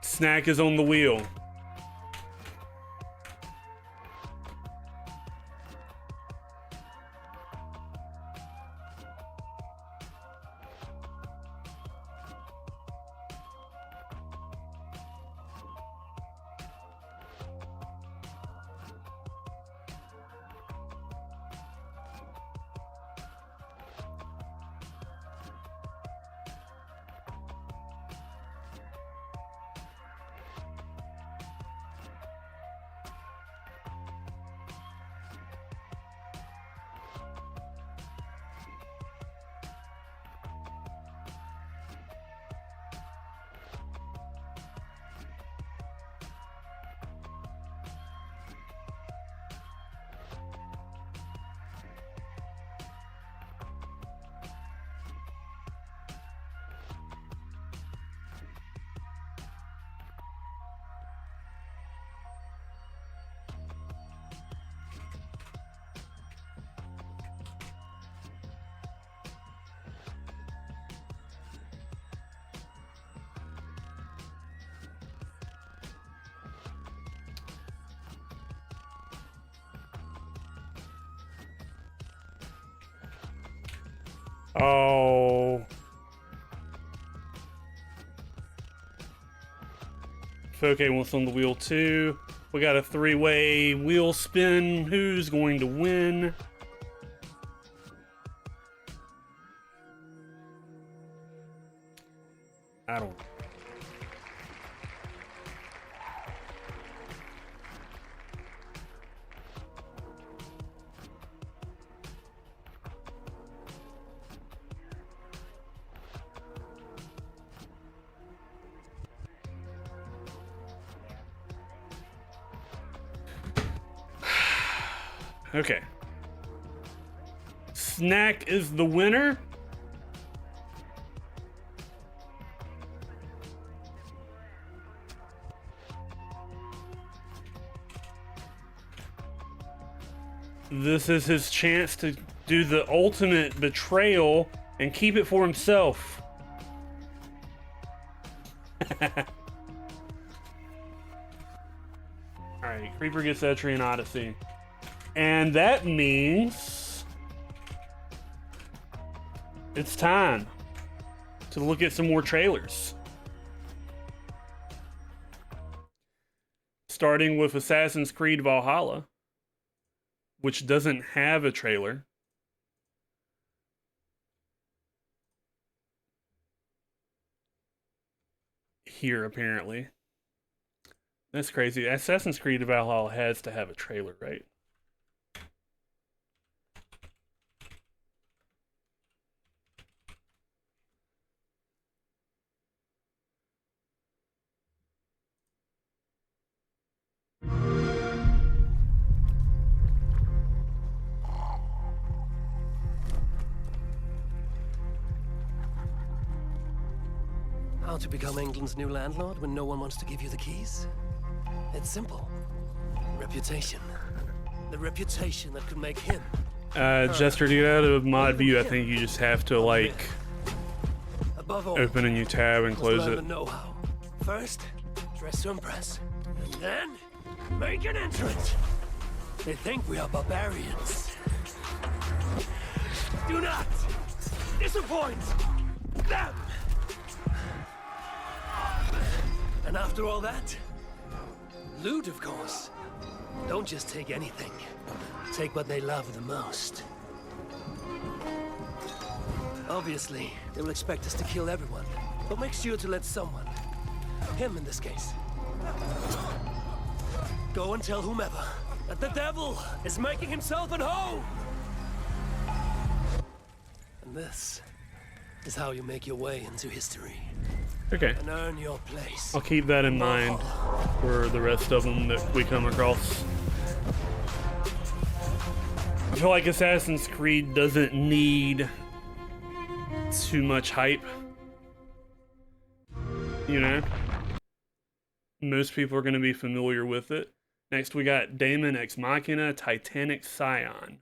Snack is on the wheel. Oh. Foke wants on the wheel too. We got a three-way wheel spin. Who's going to win? I don't. Okay. Snack is the winner. This is his chance to do the ultimate betrayal and keep it for himself. Alright, Creeper gets Etrian Odyssey. And that means it's time to look at some more trailers. Starting with Assassin's Creed Valhalla, which doesn't have a trailer. Here, apparently. That's crazy. Assassin's Creed Valhalla has to have a trailer, right? How to become England's new landlord when no one wants to give you the keys? It's simple. Reputation. The reputation that could make him. Jester, to get out of mod view, I think you just have to, like, open a new tab and close it. Know-how. First, dress to impress. And then, make an entrance. They think we are barbarians. Do not disappoint them. And after all that, loot, of course. Don't just take anything. Take what they love the most. Obviously, they will expect us to kill everyone, but make sure to let someone, him in this case, go and tell whomever that the devil is making himself at home. And this is how you make your way into history. Okay. And earn your place. I'll keep that in mind for the rest of them that we come across. I feel like Assassin's Creed doesn't need too much hype. You know? Most people are going to be familiar with it. Next we got Daemon Ex Machina Titanic Scion.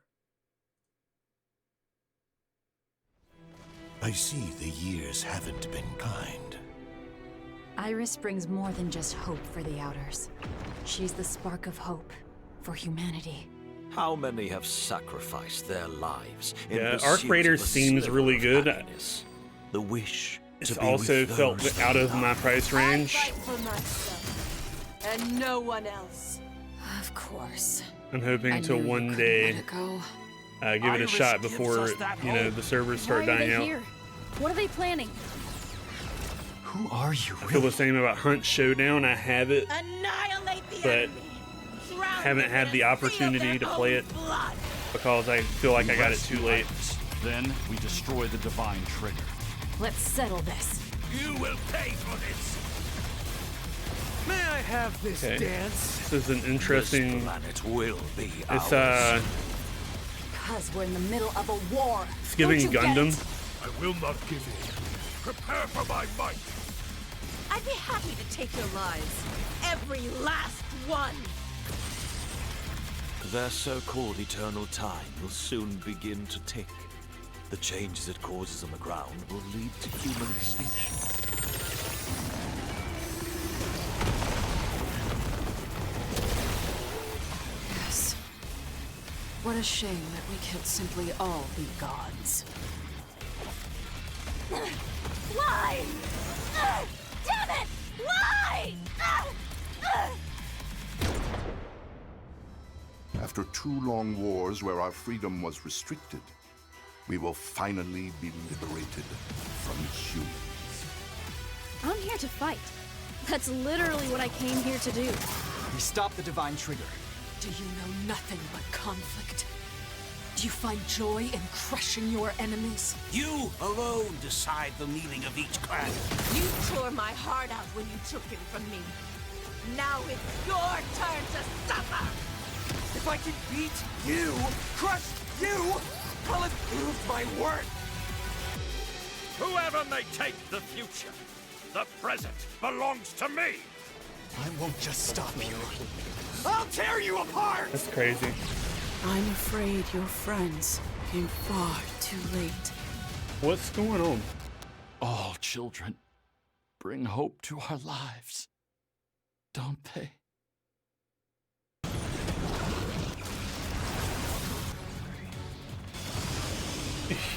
I see the years haven't been kind. Iris brings more than just hope for the Outers. She's the spark of hope for humanity. How many have sacrificed their lives in Yeah, pursuit Arc Raider of a seems sliver really of good. happiness? The wish It's to be also with felt those out they of my love. price range. I fight for myself, and no one else. Of course. I'm hoping I to knew you one couldn't day let it go. give it a Iris shot gives before us that the servers start Why are dying they out. here? What are they planning? Who are you? I feel the same about Hunt Showdown. I have it, Annihilate the but enemy. Drown haven't them had in the a sea of opportunity their to play own it blood. because I feel like I got it too late. Then we destroy the divine trigger. Let's settle this. You will pay for this. May I have this Okay. dance? This is an interesting. This planet will be It's ours. Because we're in the middle of a war. It's giving Don't you get Gundam. it? I will not give in. Prepare for my might. I'd be happy to take your lives. Every last one. Their so-called eternal time will soon begin to tick. The changes it causes on the ground will lead to human extinction. Yes. What a shame that we can't simply all be gods. Why? Damn it! Why? After 2 long wars where our freedom was restricted, we will finally be liberated from humans. I'm here to fight. That's literally what I came here to do. We stopped the divine trigger. Do you know nothing but conflict? Do you find joy in crushing your enemies? You alone decide the meaning of each clan. You tore my heart out when you took him from me. Now it's your turn to suffer. If I can beat you, crush you, I'll have proved my worth. Whoever may take the future, the present belongs to me. I won't just stop you. I'll tear you apart! That's crazy. I'm afraid your friends came far too late. What's going on? All children bring hope to our lives, don't they?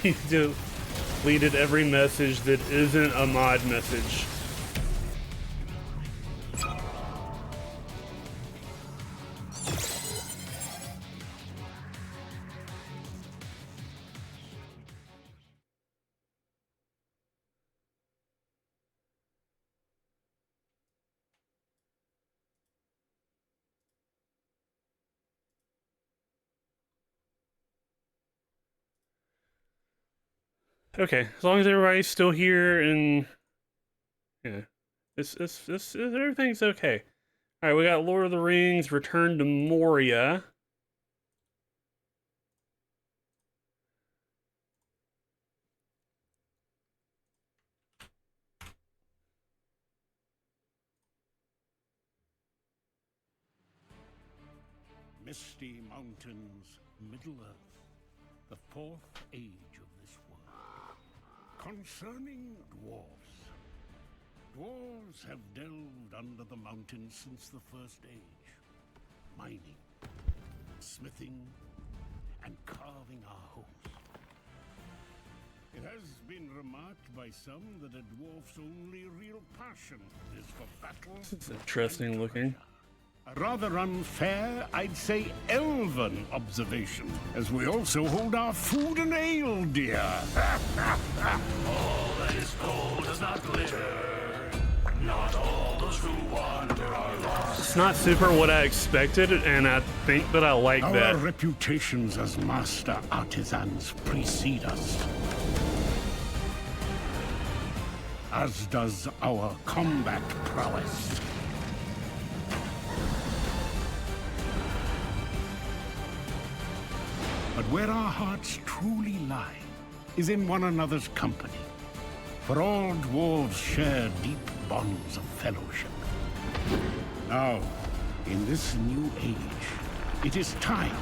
You deleted every message that isn't a mod message. Okay, as long as everybody's still here and yeah, this everything's okay. All right, we got Lord of the Rings: Return to Moria. Misty Mountains, Middle-earth, the 4th age of this world. Concerning dwarves. Dwarves have delved under the mountains since the First Age, mining, smithing, and carving our homes. It has been remarked by some that a dwarf's only real passion is for battle. It's interesting looking. A rather unfair, I'd say elven observation, as we also hold our food and ale dear. All that is gold does not glitter. Not all those who wander are lost. It's not super what I expected, and I think that I like that. Our reputations as master artisans precede us, as does our combat prowess. But where our hearts truly lie is in one another's company. For all dwarves share deep bonds of fellowship. Now, in this new age, it is time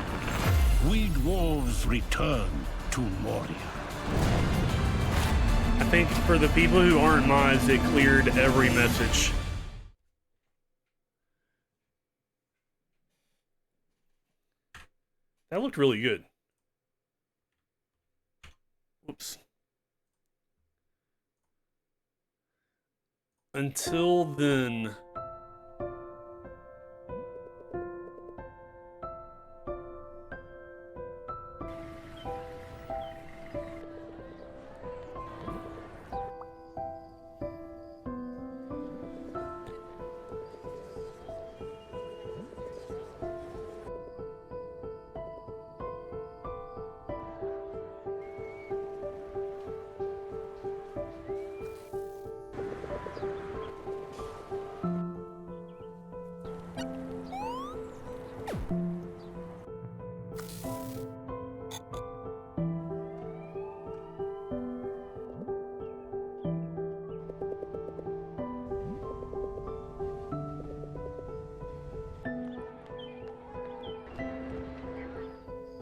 we dwarves return to Moria. I think for the people who aren't mods, it cleared every message. That looked really good. Whoops. Until then...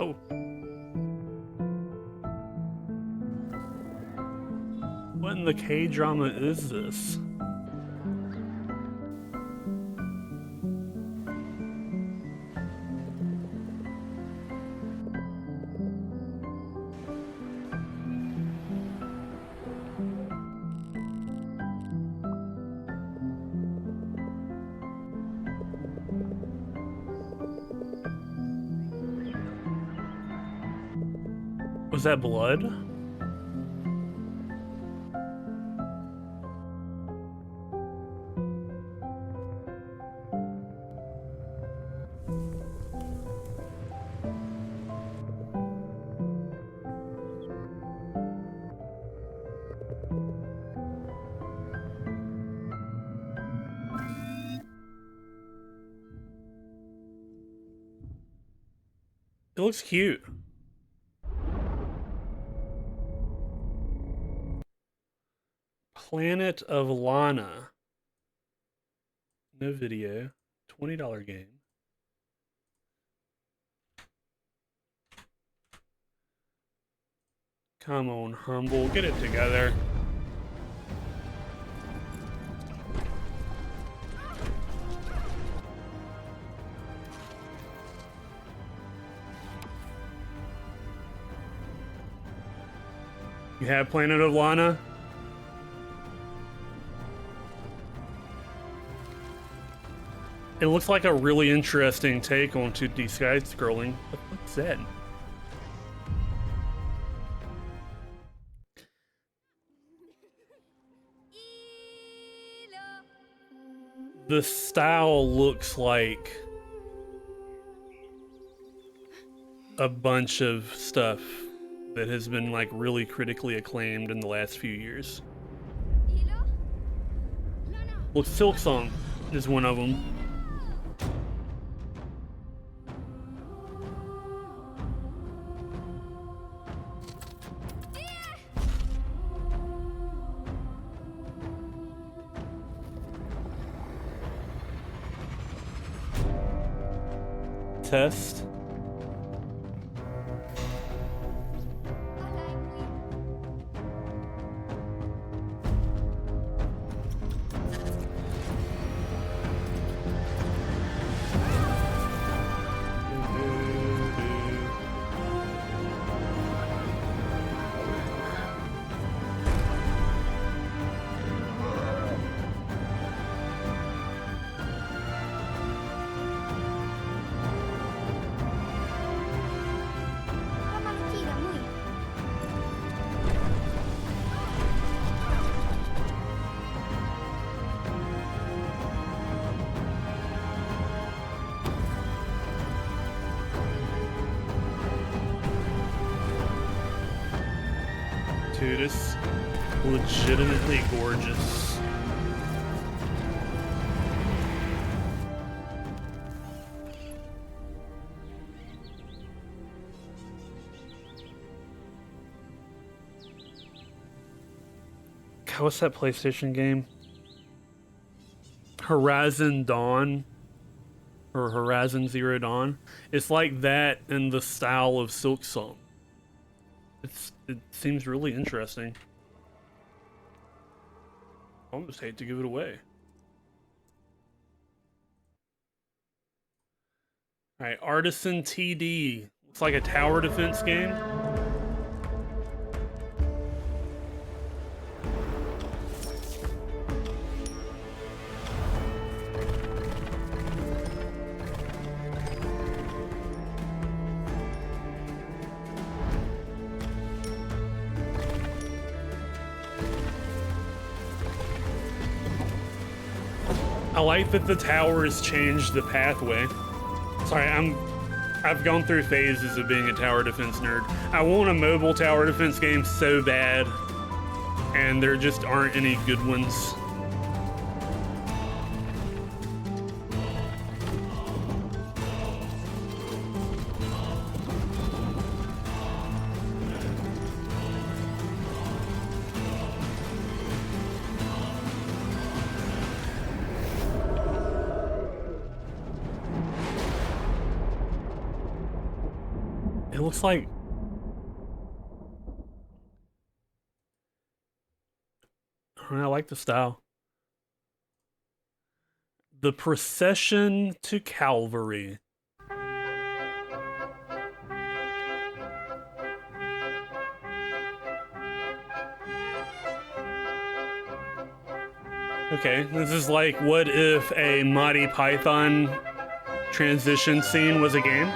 Oh. What in the K-drama is this? Was that blood? It looks cute. Planet of Lana. No video. $20 game. Come on, Humble. Get it together. You have Planet of Lana? It looks like a really interesting take on 2D side-scrolling. What's that? The style looks like a bunch of stuff that has been like really critically acclaimed in the last few years. Well, Silksong is one of them. Test. Dude, it's legitimately gorgeous. God, what's that PlayStation game? Horizon Dawn or Horizon Zero Dawn. It's like that in the style of Silksong. It seems really interesting. I almost hate to give it away. Alright, Artisan TD. Looks like a tower defense game. I like that the towers changed the pathway. Sorry, I've gone through phases of being a tower defense nerd. I want a mobile tower defense game so bad, and there just aren't any good ones. It looks like I like the style. The Procession to Calvary. Okay, this is like, what if a Monty Python transition scene was a game?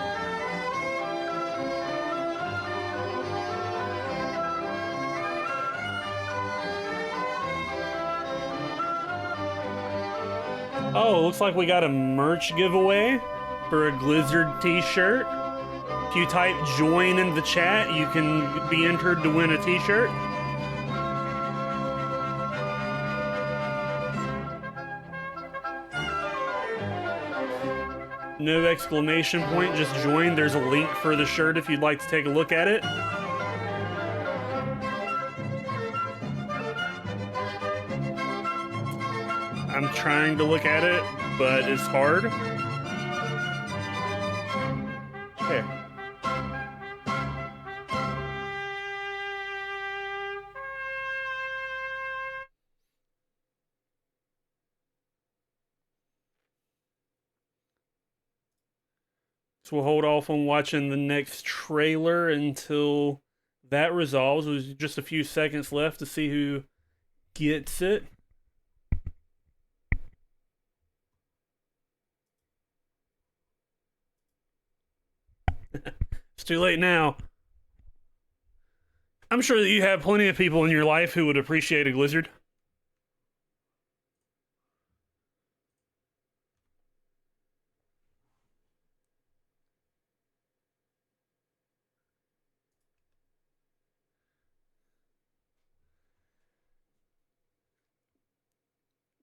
Oh, looks like we got a merch giveaway for a Glizzard t-shirt. If you type join in the chat, you can be entered to win a t-shirt. No exclamation point, just join. There's a link for the shirt if you'd like to take a look at it. I'm trying to look at it, but it's hard. Okay. So we'll hold off on watching the next trailer until that resolves. There's just a few seconds left to see who gets it. It's too late now. I'm sure that you have plenty of people in your life who would appreciate a Glizzard.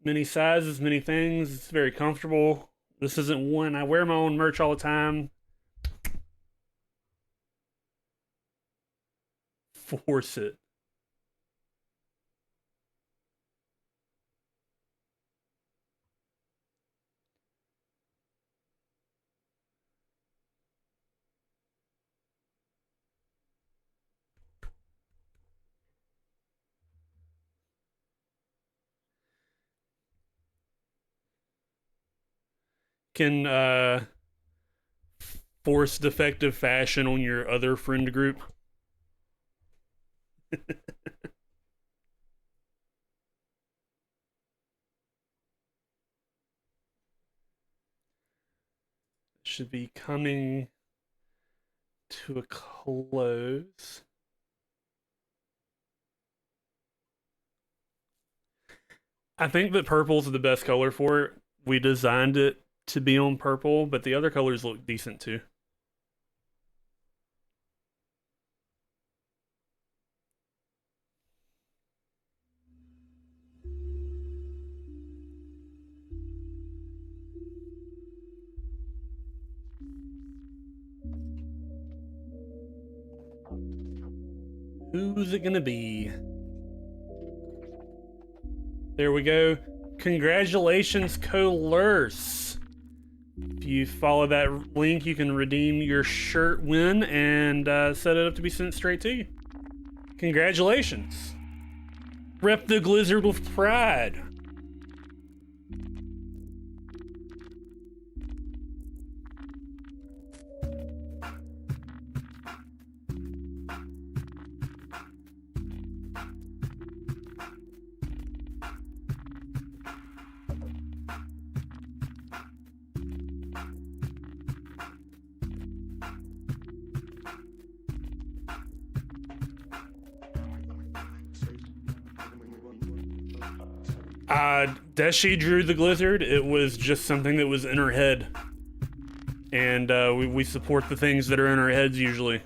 Many sizes, many things. It's very comfortable. This isn't one. I wear my own merch all the time. Force it. Can force defective fashion on your other friend group. Should be coming to a close. I think that purple's the best color for it. We designed it to be on purple, but the other colors look decent too. Who's it gonna be? There we go. Congratulations, Colerse. If you follow that link, you can redeem your shirt win and set it up to be sent straight to you. Congratulations. Rep the Glizzard with pride. Deshi drew the Glizzard. It was just something that was in her head. And we support the things that are in our heads usually.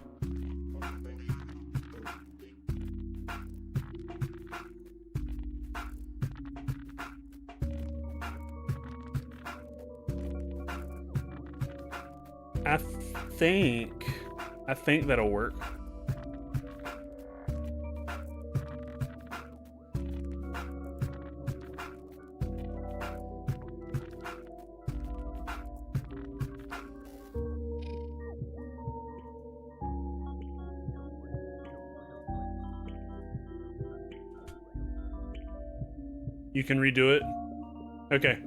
I think that'll work. You can redo it? Okay.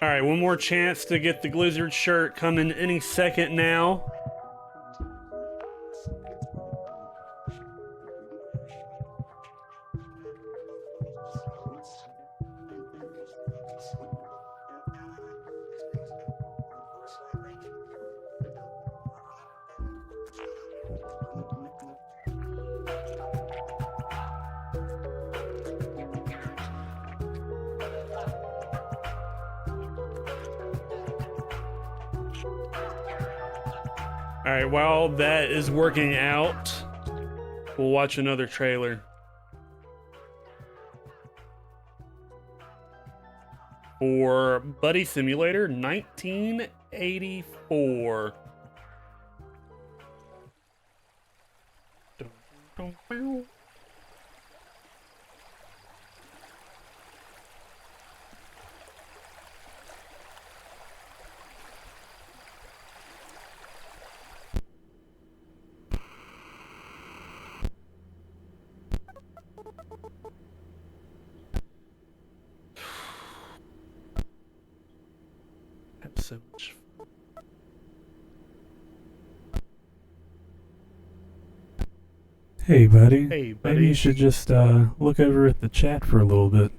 All right, one more chance to get the Glizzard shirt coming any second now. All right, while that is working out, we'll watch another trailer. For Buddy Simulator 1984. So much. Hey, buddy. Hey, buddy. Maybe you should just look over at the chat for a little bit.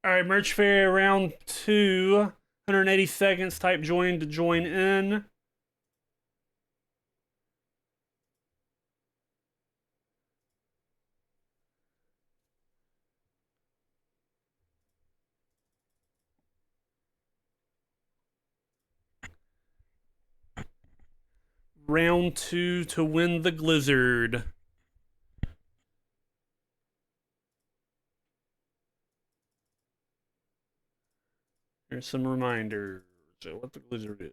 All right, Merch Fair round 2, 180 seconds. Type join to join in. Round 2 to win the Glizzard. Here's some reminders of what the Glizzard is.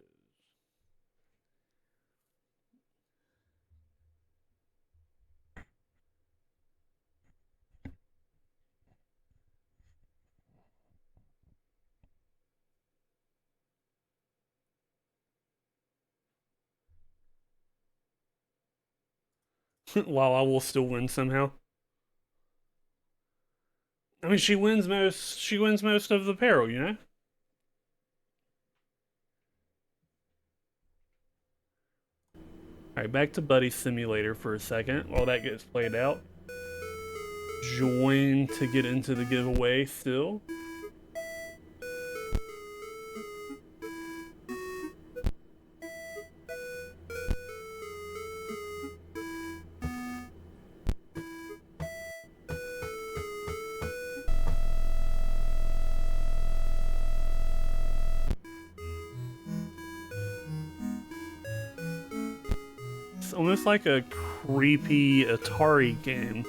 While I will still win somehow. I mean, she wins most of the peril, you know? Alright, back to Buddy Simulator for a second while that gets played out. Join to get into the giveaway still. Almost like a creepy Atari game.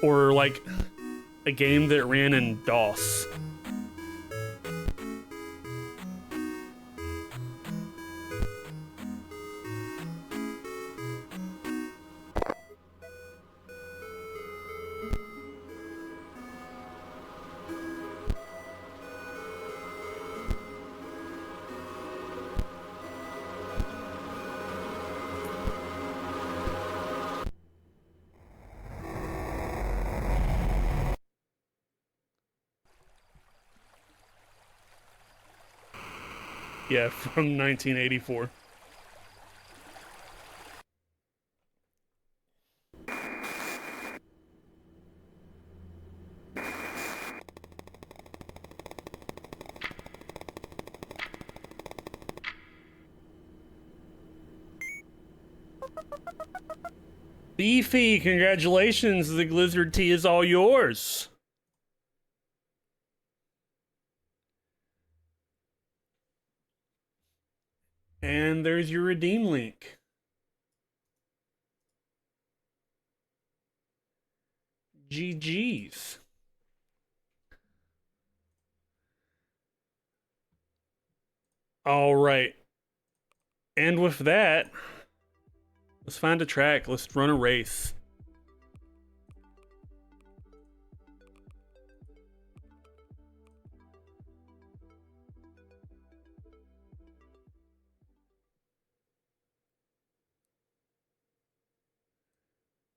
Or like a game that ran in DOS. Yeah, from 1984. Beefy, congratulations. The Glizzard tea is all yours. And there's your redeem link. GG's. All right. And with that, let's find a track. Let's run a race.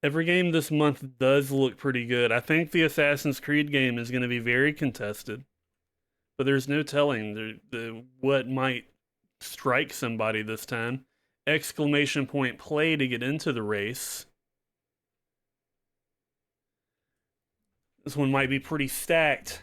Every game this month does look pretty good. I think the Assassin's Creed game is going to be very contested. But there's no telling what might strike somebody this time. Exclamation point play to get into the race. This one might be pretty stacked.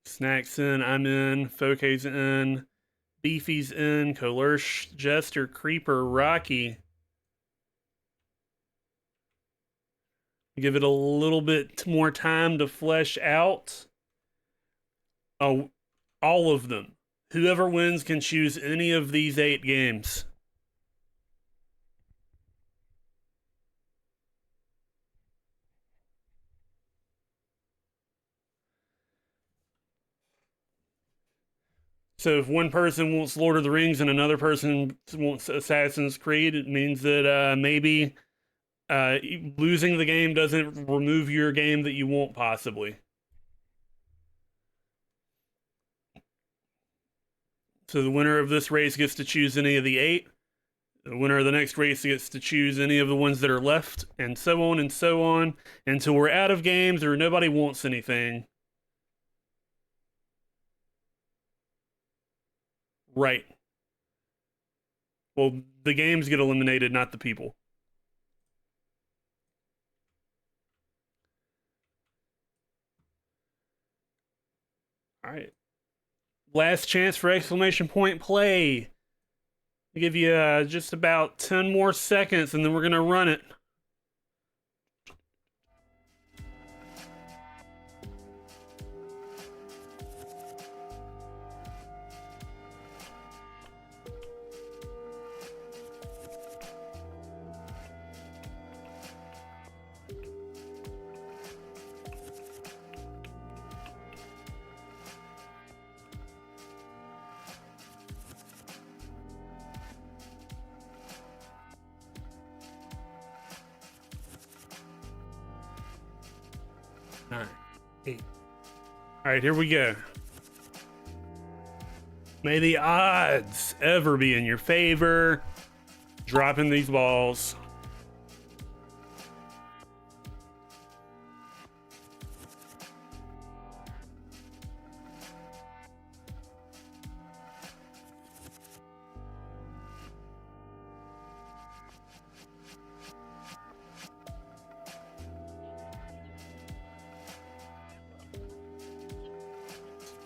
Snacks in, I'm in, Foke's in, Beefy's in, Colersh, Jester, Creeper, Rocky. Give it a little bit more time to flesh out. Oh, all of them. Whoever wins can choose any of these 8 games. So if one person wants Lord of the Rings and another person wants Assassin's Creed, it means that maybe losing the game doesn't remove your game that you want, possibly. So the winner of this race gets to choose any of the 8. The winner of the next race gets to choose any of the ones that are left, and so on, until we're out of games or nobody wants anything. Right. Well, the games get eliminated, not the people. All right. Last chance for exclamation point play. I'll give you just about 10 more seconds, and then we're going to run it. All right, here we go. May the odds ever be in your favor. Dropping these balls.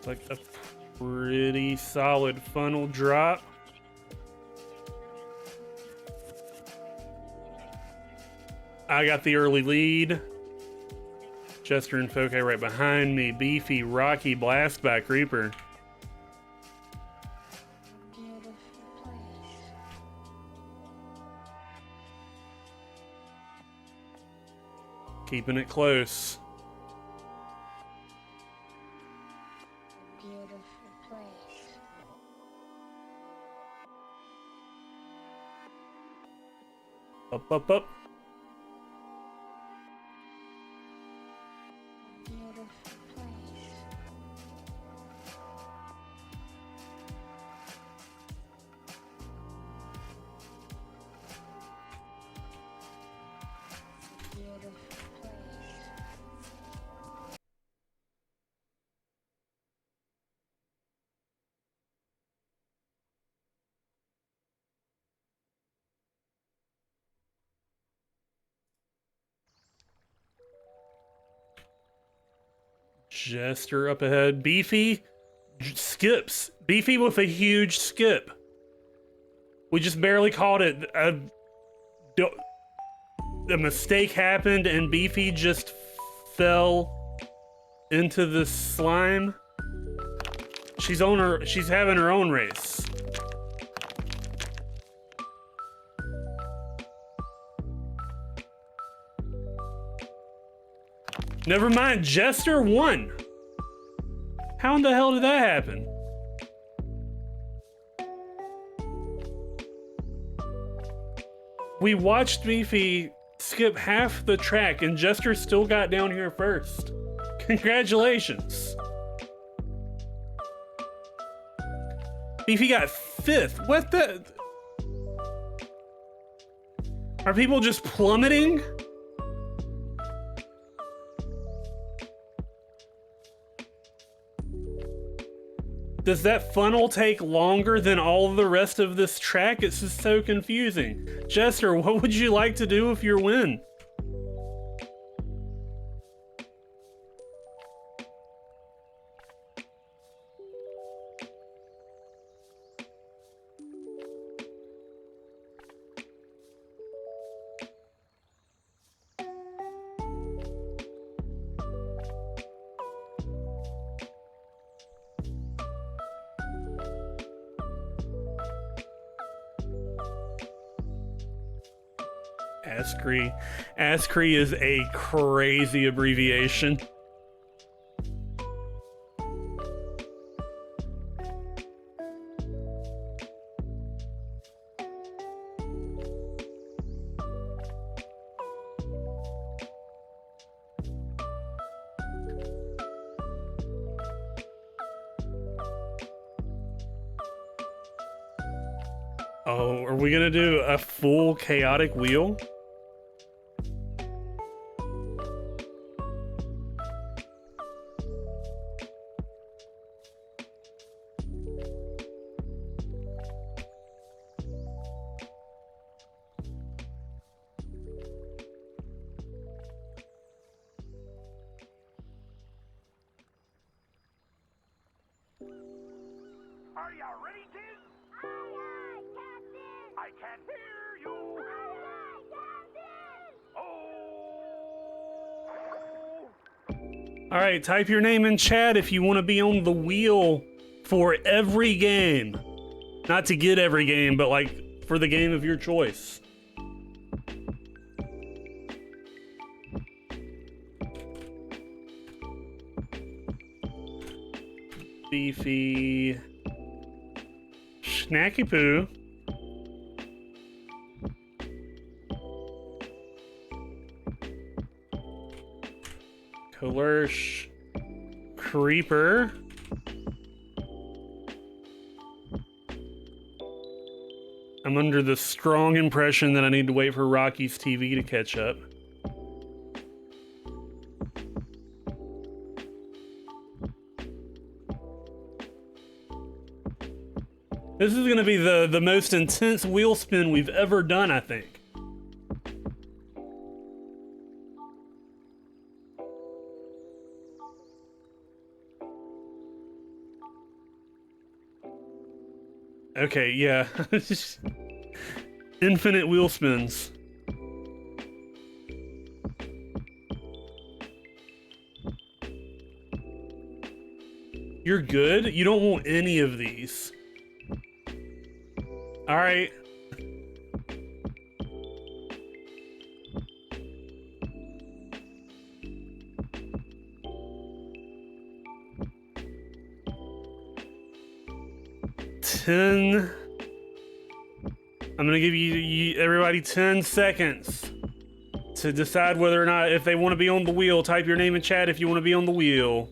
Like a Pretty solid funnel drop. I got the early lead. Jester and Foke right behind me. Beefy, Rocky, Blastback, Reaper. Keeping it close. Up, up, up. Jester up ahead. Beefy skips. Beefy with a huge skip. We just barely caught it. A mistake happened and Beefy just fell into the slime. She's having her own race. Never mind, Jester won. How in the hell did that happen? We watched Beefy skip half the track and Jester still got down here first. Congratulations. Beefy got 5th. What the? Are people just plummeting? Does that funnel take longer than all the rest of this track? It's just so confusing. Jester, what would you like to do with your win? ASCRI. ASCRI is a crazy abbreviation. Oh, are we gonna do a full chaotic wheel? Are you ready, Tiz? Aye, aye, Captain. I can't hear you. Aye, aye, Captain. Oh. All right, type your name in chat if you want to be on the wheel for every game. Not to get every game, but like for the game of your choice. Beefy. Snacky Poo. Colursh. Creeper. I'm under the strong impression that I need to wait for Rocky's TV to catch up. This is going to be the most intense wheel spin we've ever done, I think. Okay, yeah. Infinite wheel spins. You're good? You don't want any of these. Alright. I'm gonna give you everybody 10 seconds to decide whether or not, if they want to be on the wheel. Type your name in chat if you want to be on the wheel.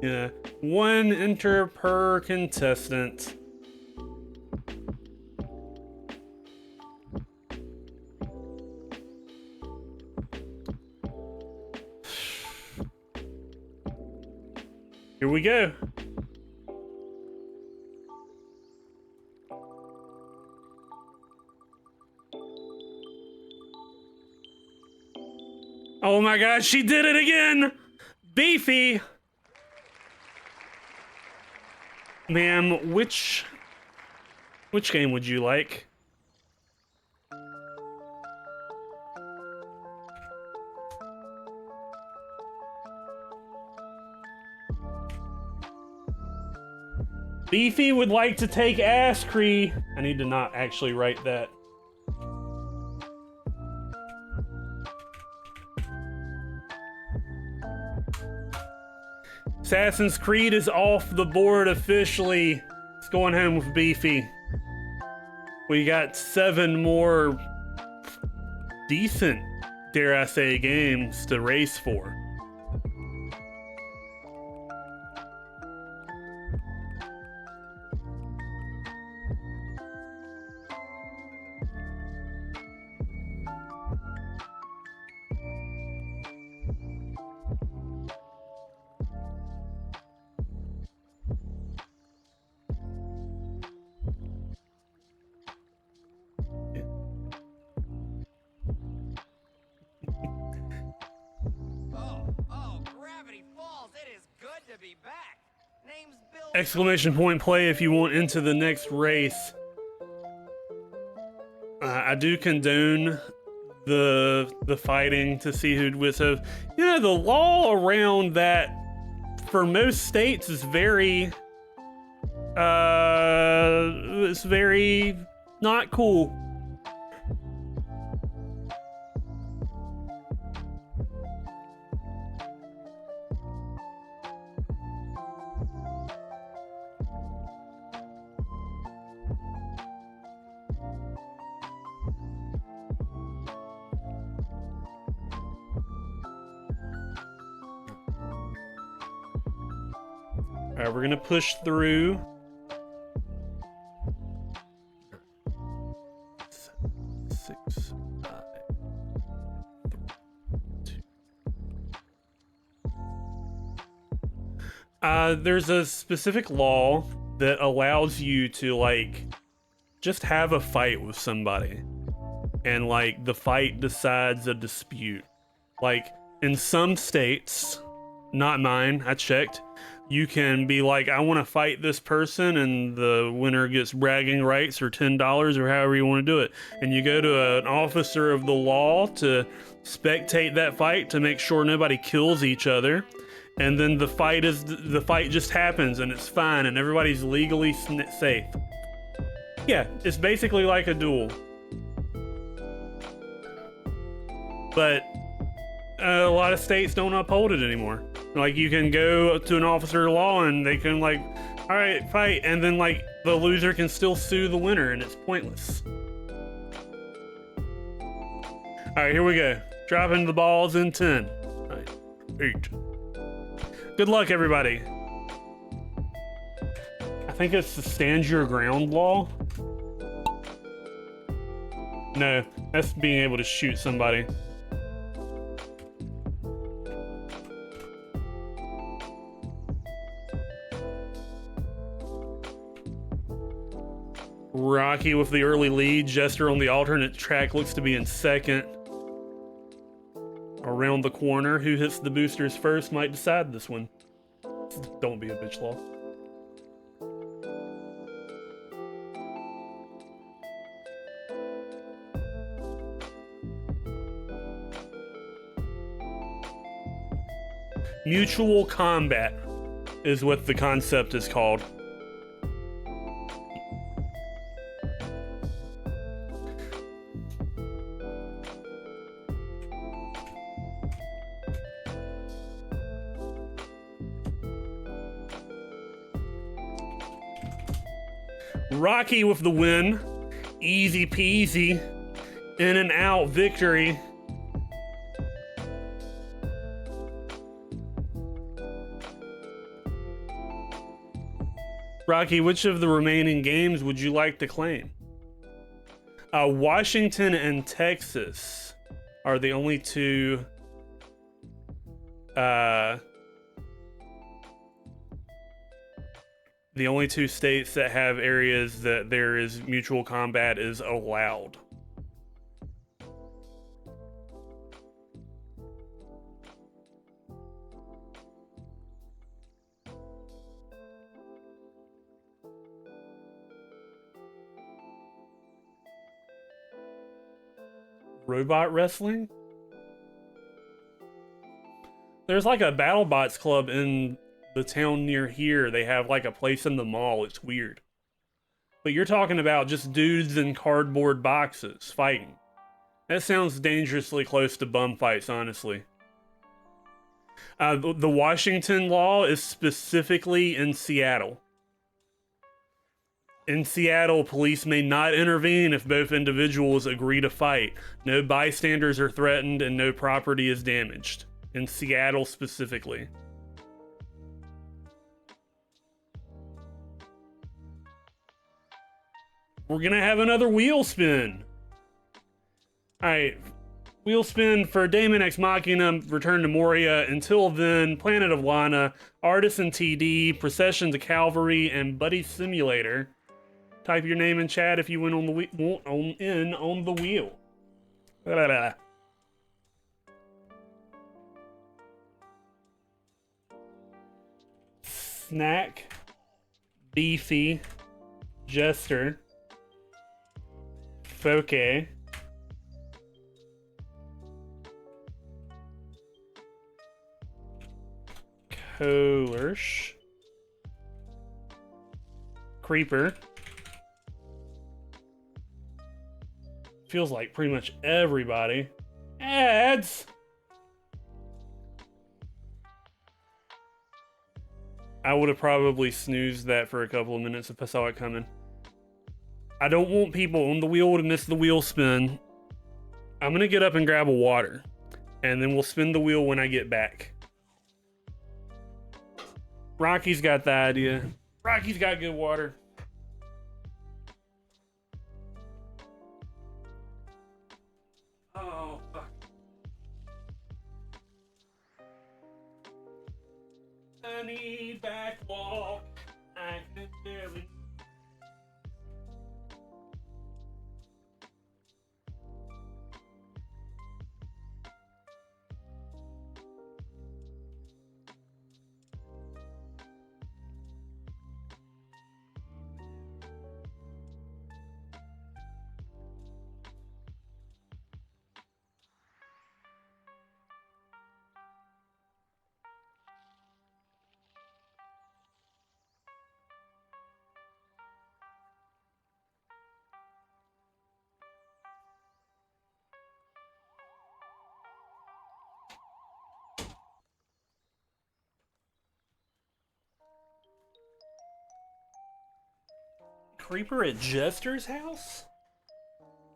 Yeah, 1 enter per contestant. Here we go. Oh my God, she did it again! Beefy! Ma'am, which game would you like? Beefy would like to take Askree. I need to not actually write that. Assassin's Creed is off the board officially. It's going home with Beefy. We got 7 more decent, dare I say, games to race for. Exclamation point play if you want into the next race. I do condone the fighting to see who'd win. So, you know, the law around that for most states is very it's very not cool. All right, we're gonna push through. Six, 5, 3, 2. There's a specific law that allows you to like just have a fight with somebody, and like the fight decides a dispute. Like in some states, not mine, I checked, you can be like, I want to fight this person, and the winner gets bragging rights or $10 or however you want to do it. And you go to an officer of the law to spectate that fight to make sure nobody kills each other. And then the fight just happens and it's fine and everybody's legally safe. Yeah, it's basically like a duel. But a lot of states don't uphold it anymore. Like, you can go to an officer of law and they can like, all right, fight, and then like the loser can still sue the winner and it's pointless. All right, here we go. Dropping the balls in 10. 9, 8. Good luck, everybody. I think it's the stand your ground law. No, that's being able to shoot somebody. Rocky with the early lead. Jester on the alternate track looks to be in second. Around the corner, who hits the boosters first might decide this one. Don't be a bitch, Law. Mutual combat is what the concept is called. Rocky with the win. Easy peasy. In and out victory. Rocky, which of the remaining games would you like to claim? Washington and Texas are the only two states that have areas that there is mutual combat is allowed. Robot wrestling? There's like a BattleBots club in the town near here. They have like a place in the mall. It's weird. But you're talking about just dudes in cardboard boxes fighting. That sounds dangerously close to bum fights, honestly. The Washington law is specifically in Seattle. In Seattle, police may not intervene if both individuals agree to fight. No bystanders are threatened and no property is damaged. In Seattle specifically. We're gonna have another wheel spin. Alright, wheel spin for Daemon X Machina, Return to Moria. Until then, Planet of Lana, Artisan TD, Procession to Calvary, and Buddy Simulator. Type your name in chat if you went on the on the wheel. Blah, blah, blah. Snack, Beefy, Jester, Foke, Kolersh, Creeper. Feels like pretty much everybody. Ads! I would have probably snoozed that for a couple of minutes if I saw it coming. I don't want people on the wheel to miss the wheel spin. I'm gonna get up and grab a water. And then we'll spin the wheel when I get back. Rocky's got the idea. Rocky's got good water. Oh, fuck. I need back walk. I can barely. Creeper at Jester's house?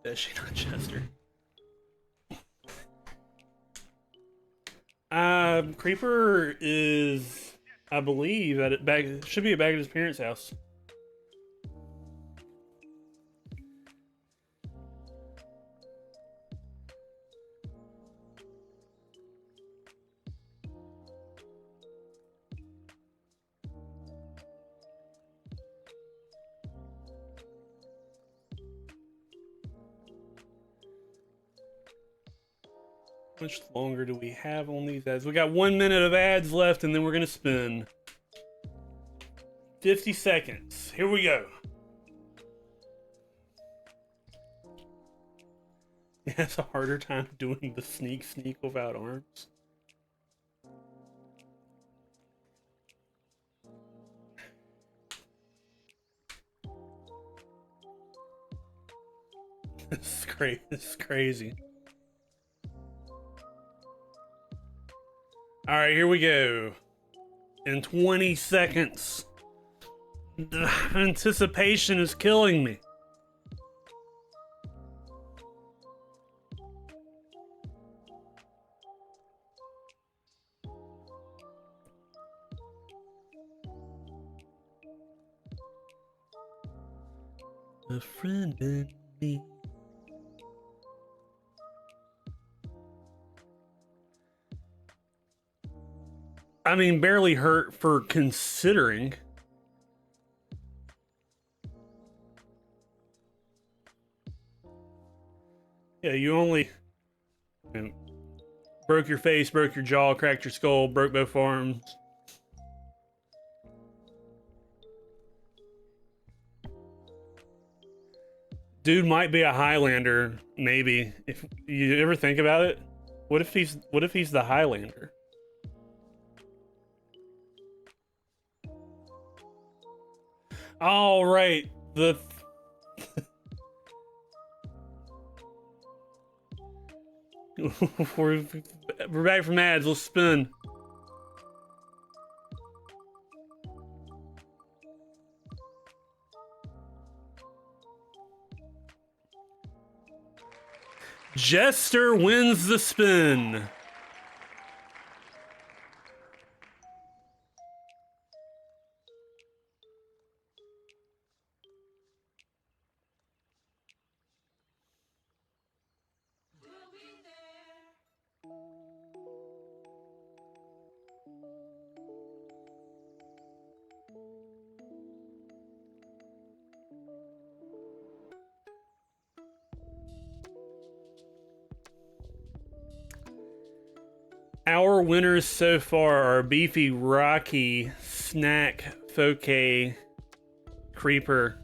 Is she not Jester? Creeper is, I believe, at should be back at his parents' house. How much longer do we have on these ads? We got 1 minute of ads left, and then we're gonna spin 50 seconds. Here we go. Yeah, it's a harder time doing the sneak without arms. This is crazy. All right, here we go. In 20 seconds. The anticipation is killing me. A friend in me. I mean, barely hurt for considering. Yeah, you only broke your face, broke your jaw, cracked your skull, broke both arms. Dude might be a Highlander, maybe. If you ever think about it, what if he's the Highlander? All right, we're back from ads. Let's spin. Jester wins the spin. Our winners so far are Beefy, Rocky, Snack, Foke, Creeper.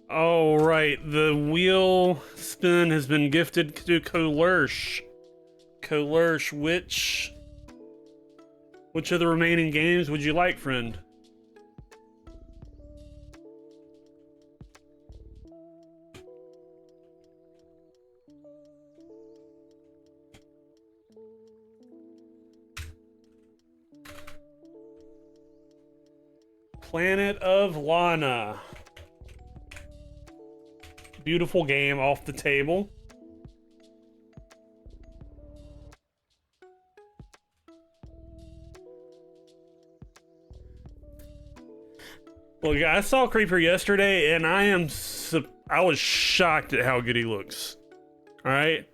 All right, the wheel spin has been gifted to Colersh. Colersh, which of the remaining games would you like, friend? Planet of Lana. Beautiful game off the table. Look, I saw Creeper yesterday, and I was shocked at how good he looks. All right,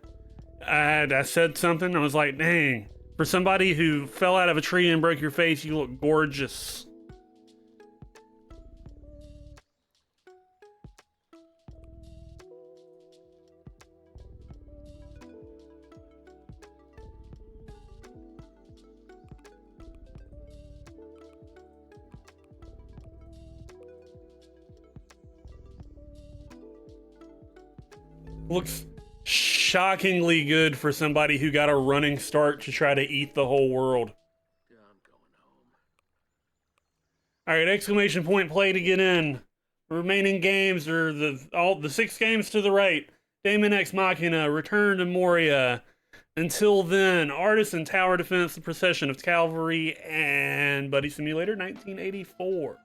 I said something. I was like, "Dang! For somebody who fell out of a tree and broke your face, you look gorgeous." Looks shockingly good for somebody who got a running start to try to eat the whole world. All right, exclamation point play to get in. Remaining games are the 6 games to the right. Daemon X Machina, Return to Moria. Until then, Artisan, Tower Defense, The Procession of Cavalry, and Buddy Simulator 1984.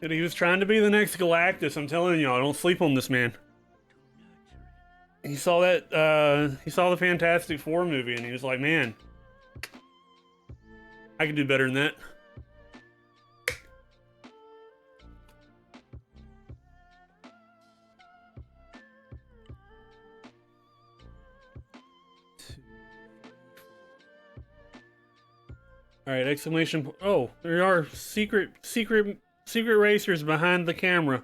He was trying to be the next Galactus. I'm telling y'all, don't sleep on this man. he saw that he saw the Fantastic Four movie and he was like, man, I can do better than that. All right, exclamation! Oh, there are secret racers behind the camera.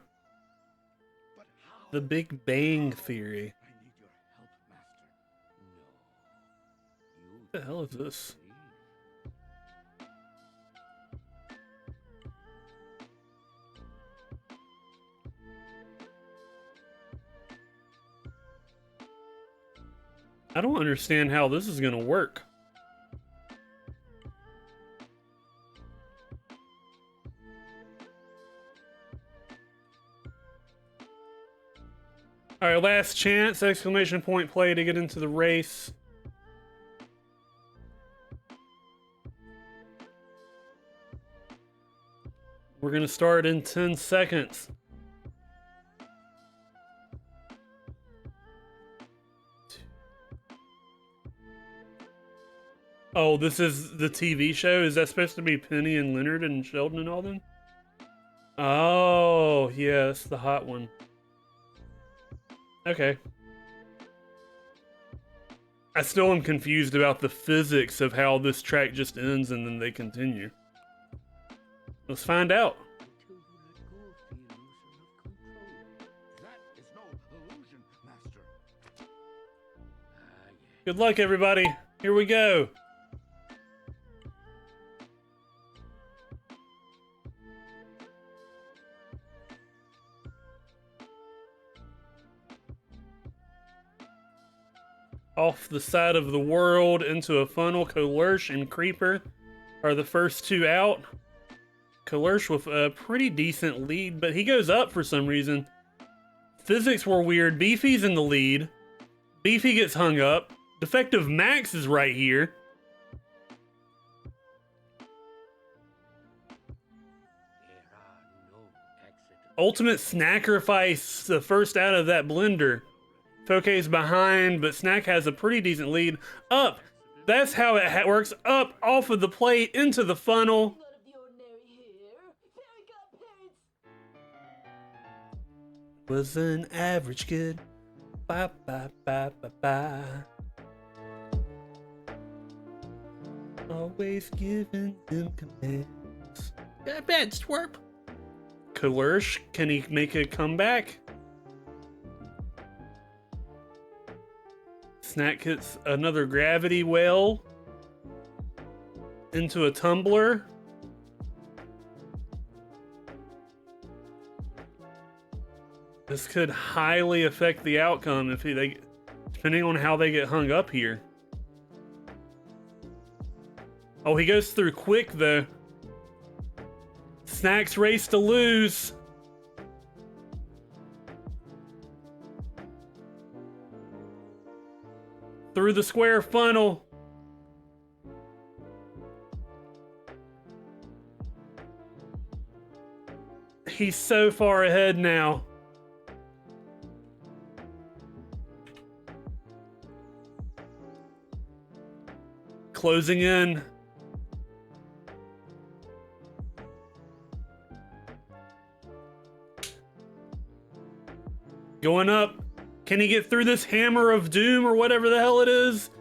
The Big Bang Theory. What the hell is this? I don't understand how this is gonna work. All right, last chance, exclamation point play to get into the race. We're gonna start in 10 seconds. Oh, this is the TV show? Is that supposed to be Penny and Leonard and Sheldon and all them? Oh, yeah, that's the hot one. Okay. I still am confused about the physics of how this track just ends and then they continue. Let's find out. Good luck, everybody. Here we go. Off the side of the world into a funnel. Colersh and Creeper are the first two out. Colersh with a pretty decent lead, but he goes up for some reason. Physics were weird. Beefy's in the lead. Beefy gets hung up. Defective Max is right here. Ultimate Snackerfice, the first out of that blender. Fokey's behind, but Snack has a pretty decent lead. Up! That's how it works. Up, off of the plate, into the funnel. Was an average kid. Ba ba ba ba ba. Always giving him commands. Got bad twerp. Colersh, can he make a comeback? Snack hits another gravity well into a tumbler. This could highly affect the outcome if depending on how they get hung up here. Oh, he goes through quick though. Snack's race to lose. Through the square funnel. He's so far ahead now. Closing in. Going up. Can he get through this hammer of doom or whatever the hell it is?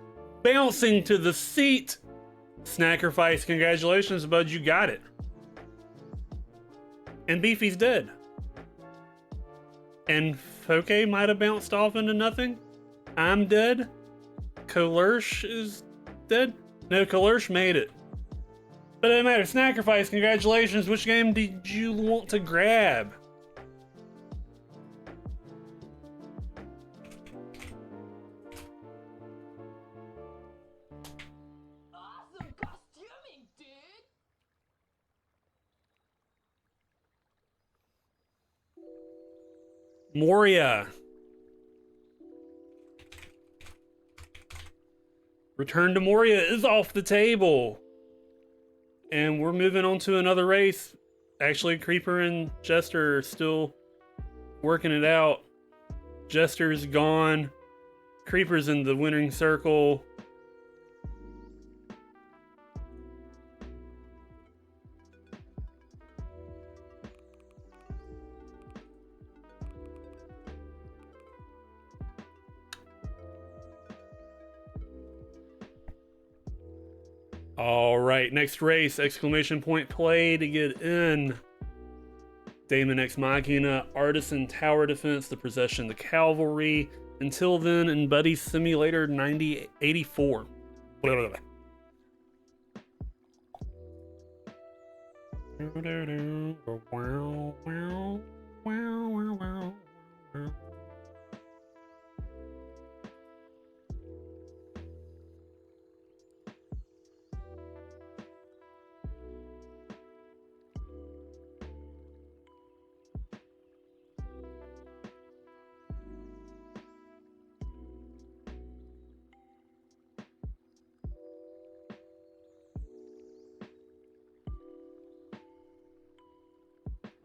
Bouncing to the seat. Snackerfice, congratulations, bud, you got it. And Beefy's dead. And Fokey might have bounced off into nothing. I'm dead. Colersh is dead. No, Colersh made it. But it doesn't matter. Snackerfice, congratulations. Which game did you want to grab? Moria. Return to Moria is off the table. And we're moving on to another race. Actually, Creeper and Jester are still working it out. Jester's gone. Creeper's in the winning circle. All right, next race, exclamation point play to get in. Daemon Ex Machina, Artisan Tower Defense, The Procession, the Cavalry. Until then, in Buddy Simulator 9084.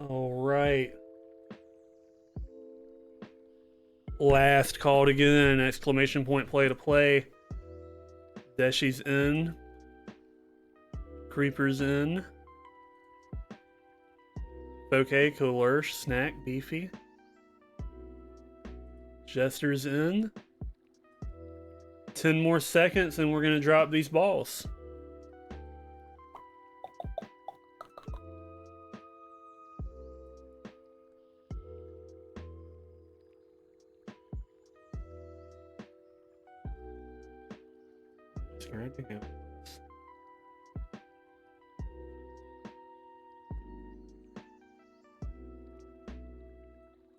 All right. Last call to get in, exclamation point play to play. Deshi's in. Creeper's in. Bouquet, Coerce, Snack, Beefy. Jester's in. 10 more seconds and we're going to drop these balls.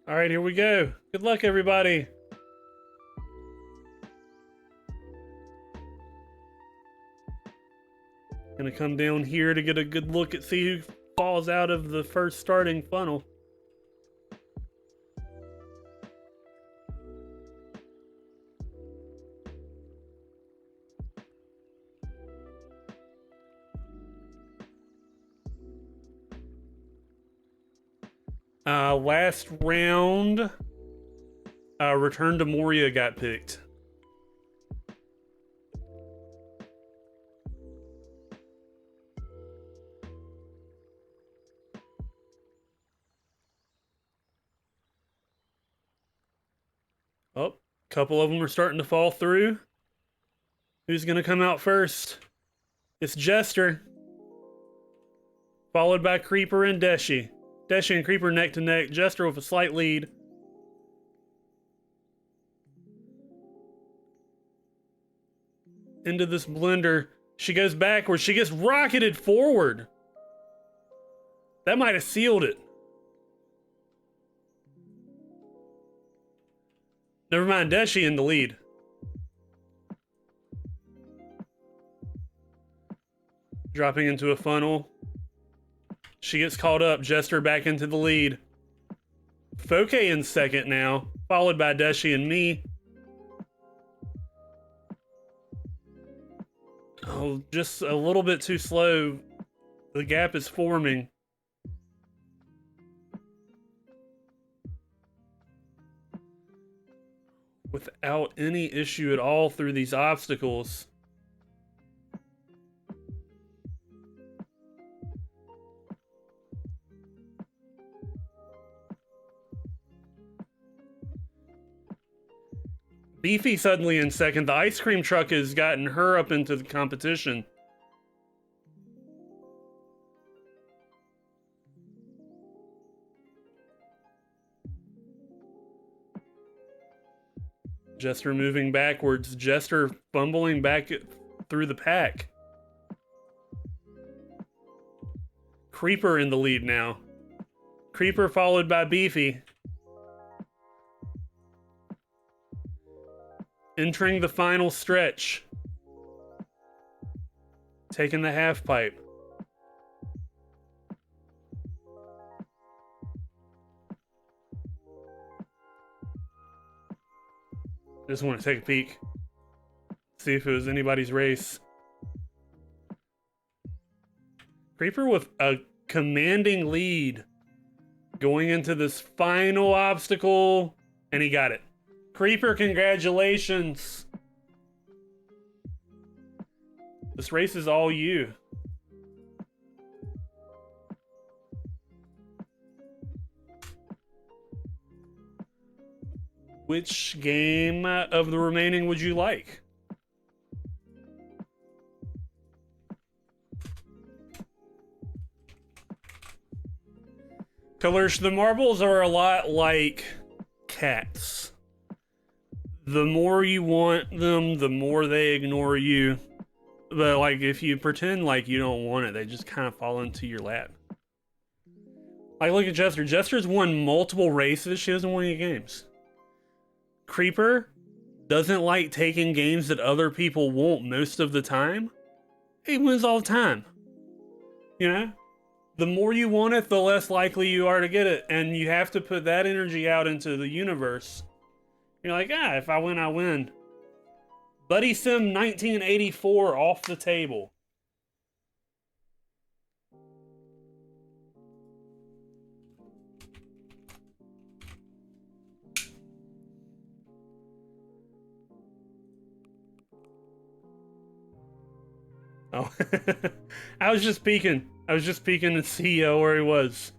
All right, here we go. Good luck, everybody. Gonna come down here to get a good look at see who falls out of the first starting funnel. Last round, Return to Moria got picked. Oh, a couple of them are starting to fall through. Who's going to come out first? It's Jester, followed by Creeper and Deshi. Deshi and Creeper neck to neck. Jester with a slight lead. Into this blender. She goes backwards. She gets rocketed forward. That might have sealed it. Never mind. Deshi in the lead. Dropping into a funnel. She gets caught up. Jester back into the lead. Foke in second now, followed by Deshi and me. Oh, just a little bit too slow. The gap is forming. Without any issue at all through these obstacles. Beefy suddenly in second. The ice cream truck has gotten her up into the competition. Jester moving backwards. Jester fumbling back through the pack. Creeper in the lead now. Creeper followed by Beefy. Entering the final stretch. Taking the half pipe. Just want to take a peek. See if it was anybody's race. Creeper with a commanding lead going into this final obstacle, and he got it. Creeper, congratulations. This race is all you. Which game of the remaining would you like? Colors, the marbles are a lot like cats. The more you want them, the more they ignore you. But like, if you pretend like you don't want it, they just kind of fall into your lap. Like, look at Jester. Jester's won multiple races. She doesn't win any games. Creeper doesn't like taking games that other people won't most of the time. He wins all the time. You know? The more you want it, the less likely you are to get it. And you have to put that energy out into the universe. You're like, if I win, I win. Buddy Sim 1984 off the table. Oh, I was just peeking. I was just peeking to see where he was.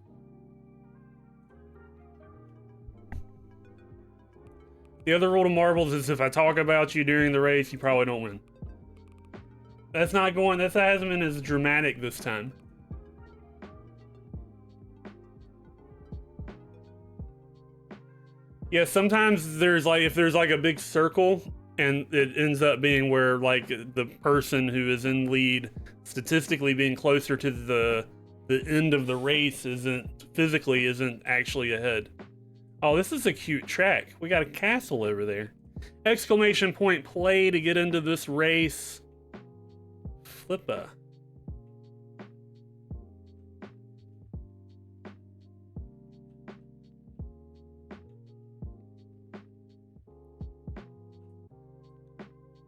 The other rule to marbles is if I talk about you during the race, you probably don't win. That hasn't been as dramatic this time. Yeah, sometimes there's like, if there's like a big circle and it ends up being where like the person who is in lead statistically being closer to the end of the race isn't actually ahead. Oh, this is a cute track. We got a castle over there. Exclamation point play to get into this race. Flippa.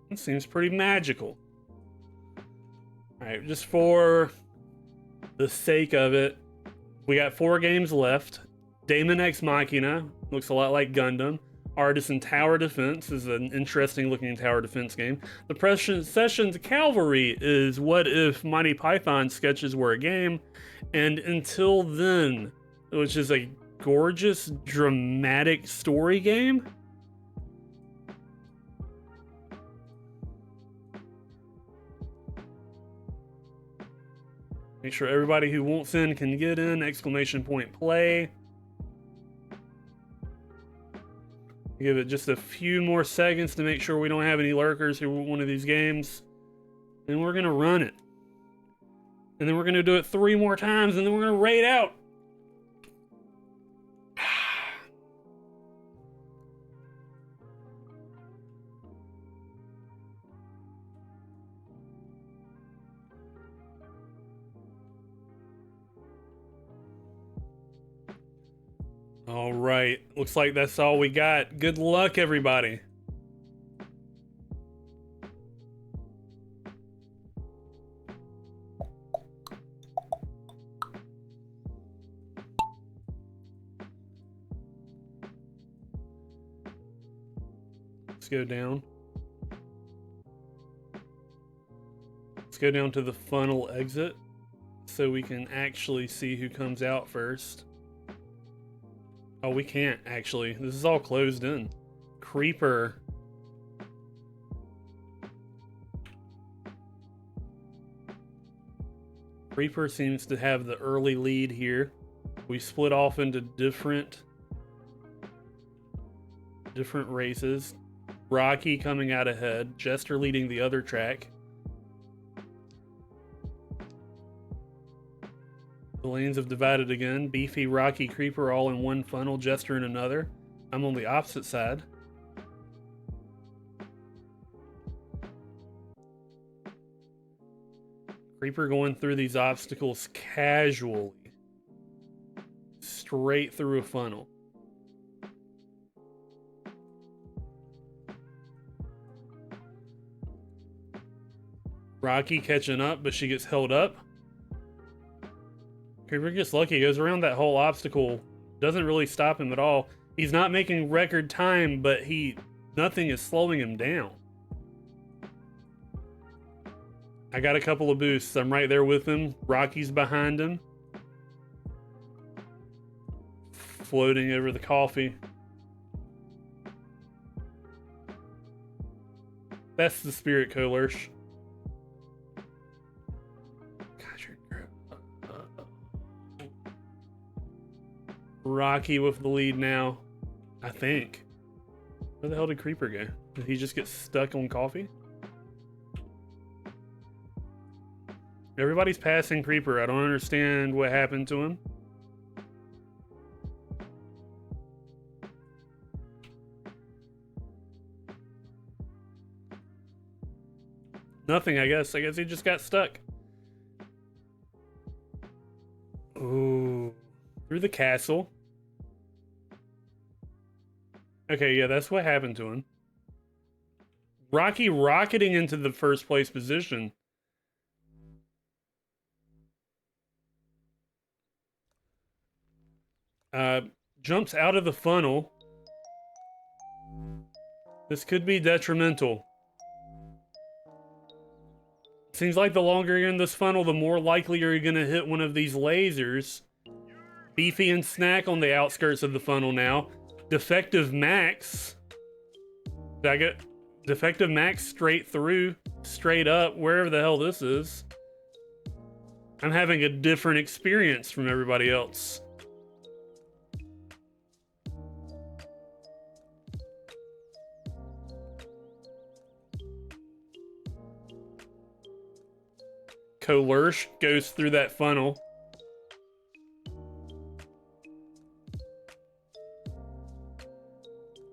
It seems pretty magical. Alright, just for the sake of it, we got 4 games left. Daemon X Machina looks a lot like Gundam. Artisan Tower Defense is an interesting looking tower defense game. The Processions Cavalry is What If Monty Python sketches were a game. And Until Then, which is a gorgeous, dramatic story game. Make sure everybody who wants in can get in. Exclamation point play. Give it just a few more seconds to make sure we don't have any lurkers who want one of these games. And we're gonna run it. And then we're gonna do it 3 more times and then we're gonna raid out. All right, looks like that's all we got. Good luck, everybody. Let's go down. Let's go down to the funnel exit so we can actually see who comes out first. Oh, we can't, actually. This is all closed in. Creeper. Creeper seems to have the early lead here. We split off into different races. Rocky coming out ahead. Jester leading the other track. The lanes have divided again. Beefy, Rocky, Creeper all in one funnel, Jester in another. I'm on the opposite side. Creeper going through these obstacles casually. Straight through a funnel. Rocky catching up, but she gets held up. Creeper gets lucky, goes around that whole obstacle. Doesn't really stop him at all. He's not making record time, but nothing is slowing him down. I got a couple of boosts. I'm right there with him. Rocky's behind him. Floating over the coffee. That's the spirit, Kolursh. Rocky with the lead now, I think. Where the hell did Creeper go? Did he just get stuck on coffee? Everybody's passing Creeper. I don't understand what happened to him. Nothing, I guess. I guess he just got stuck. Ooh. Through the castle. Okay, yeah, that's what happened to him. Rocky rocketing into the first place position. Jumps out of the funnel. This could be detrimental. Seems like the longer you're in this funnel, the more likely you're going to hit one of these lasers. Beefy and Snack on the outskirts of the funnel now. Defective Max. Did I get Defective Max straight through, straight up, wherever the hell this is? I'm having a different experience from everybody else. Kolursh goes through that funnel.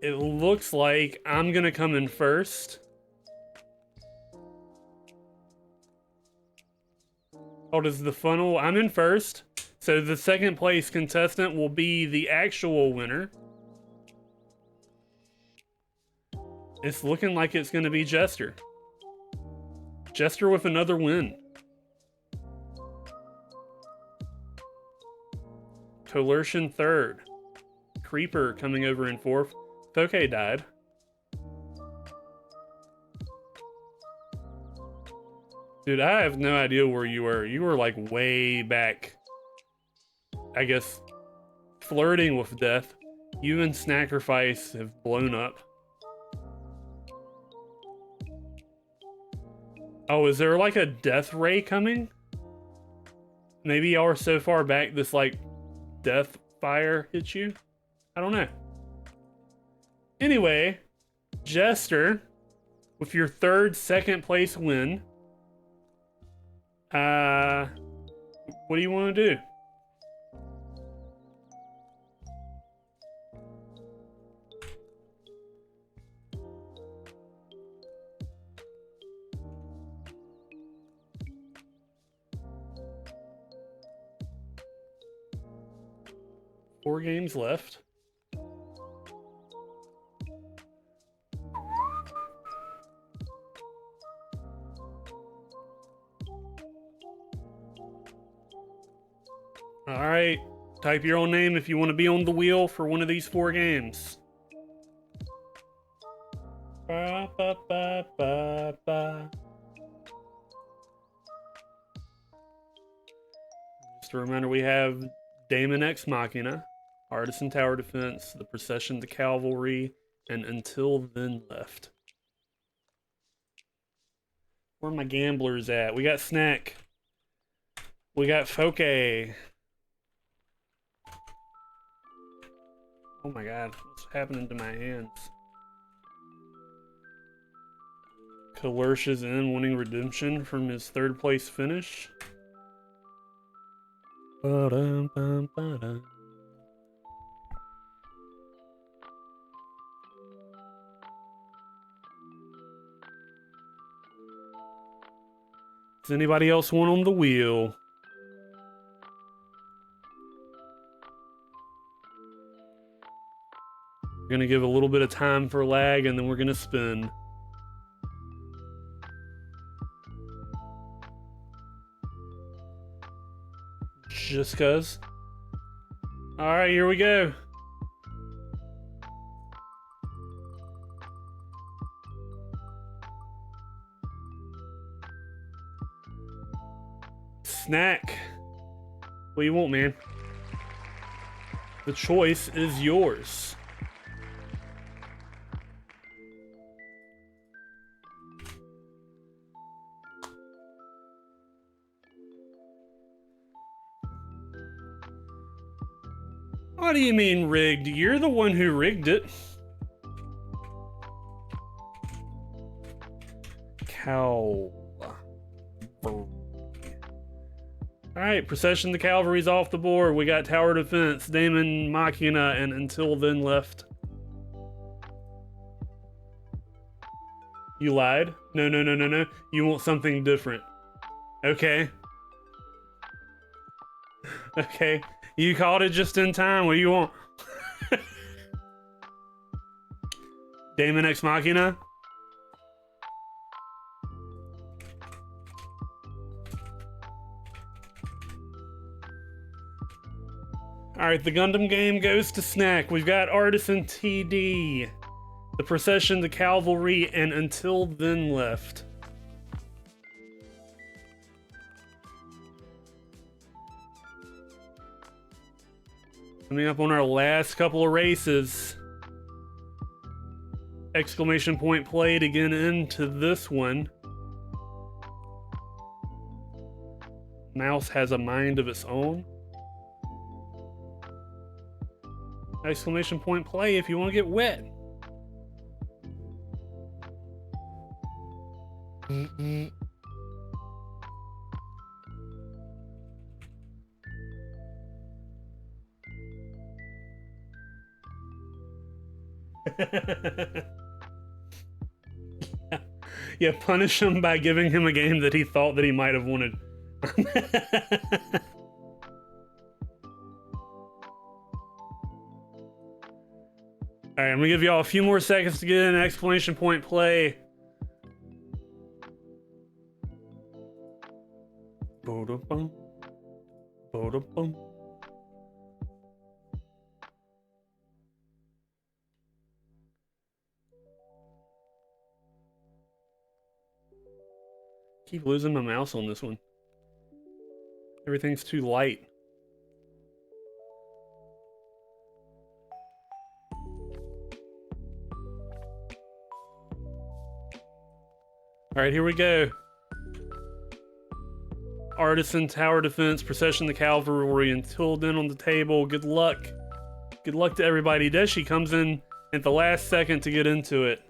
It looks like I'm gonna come in first. Oh, does the funnel? I'm in first. So the second place contestant will be the actual winner. It's looking like it's gonna be Jester. Jester with another win. Kolursh in third. Creeper coming over in fourth. Toke died. Dude, I have no idea where you were. You were like way back. I guess flirting with death. You and Snackerface have blown up. Oh, is there like a death ray coming? Maybe y'all are so far back this like death fire hits you? I don't know. Anyway, Jester, with your second place win, what do you want to do? Four games left. Alright, type your own name if you want to be on the wheel for one of these 4 games. Ba, ba, ba, ba, ba. Just a reminder, we have Daemon X Machina, Artisan Tower Defense, the Procession to Cavalry, and Until Then left. Where are my gamblers at? We got Snack. We got Foke. Oh my god, what's happening to my hands? Kolursh is in, winning redemption from his 3rd place finish. Ba-dum-bum-ba-dum. Does anybody else want on the wheel? We're gonna give a little bit of time for lag and then we're gonna spin. Just cuz. Alright, here we go. Snack. What do you want, man? The choice is yours. What do you mean rigged? You're the one who rigged it. Cow. Alright, Procession the Cavalry's off the board. We got Tower Defense, Daemon Machina, and Until Then left. You lied? No, no, no, no, no. You want something different. Okay. Okay. You called it just in time. What do you want? Daemon Ex Machina? Alright, the Gundam game goes to Snack. We've got Artisan TD, the Procession, the Cavalry, and Until Then left. Coming up on our last couple of races. Exclamation point play to get into this one. Mouse has a mind of its own. Exclamation point play if you want to get wet. Yeah, punish him by giving him a game that he thought that he might have wanted. Alright, I'm gonna give y'all a few more seconds to get an exclamation point play. Bo-da-bum. Bo-da-bum. Keep losing my mouse on this one. Everything's too light. All right, here we go. Artisan, Tower Defense, Procession the Cavalry, Until Then on the table. Good luck. Good luck to everybody. Deshi comes in at the last second to get into it.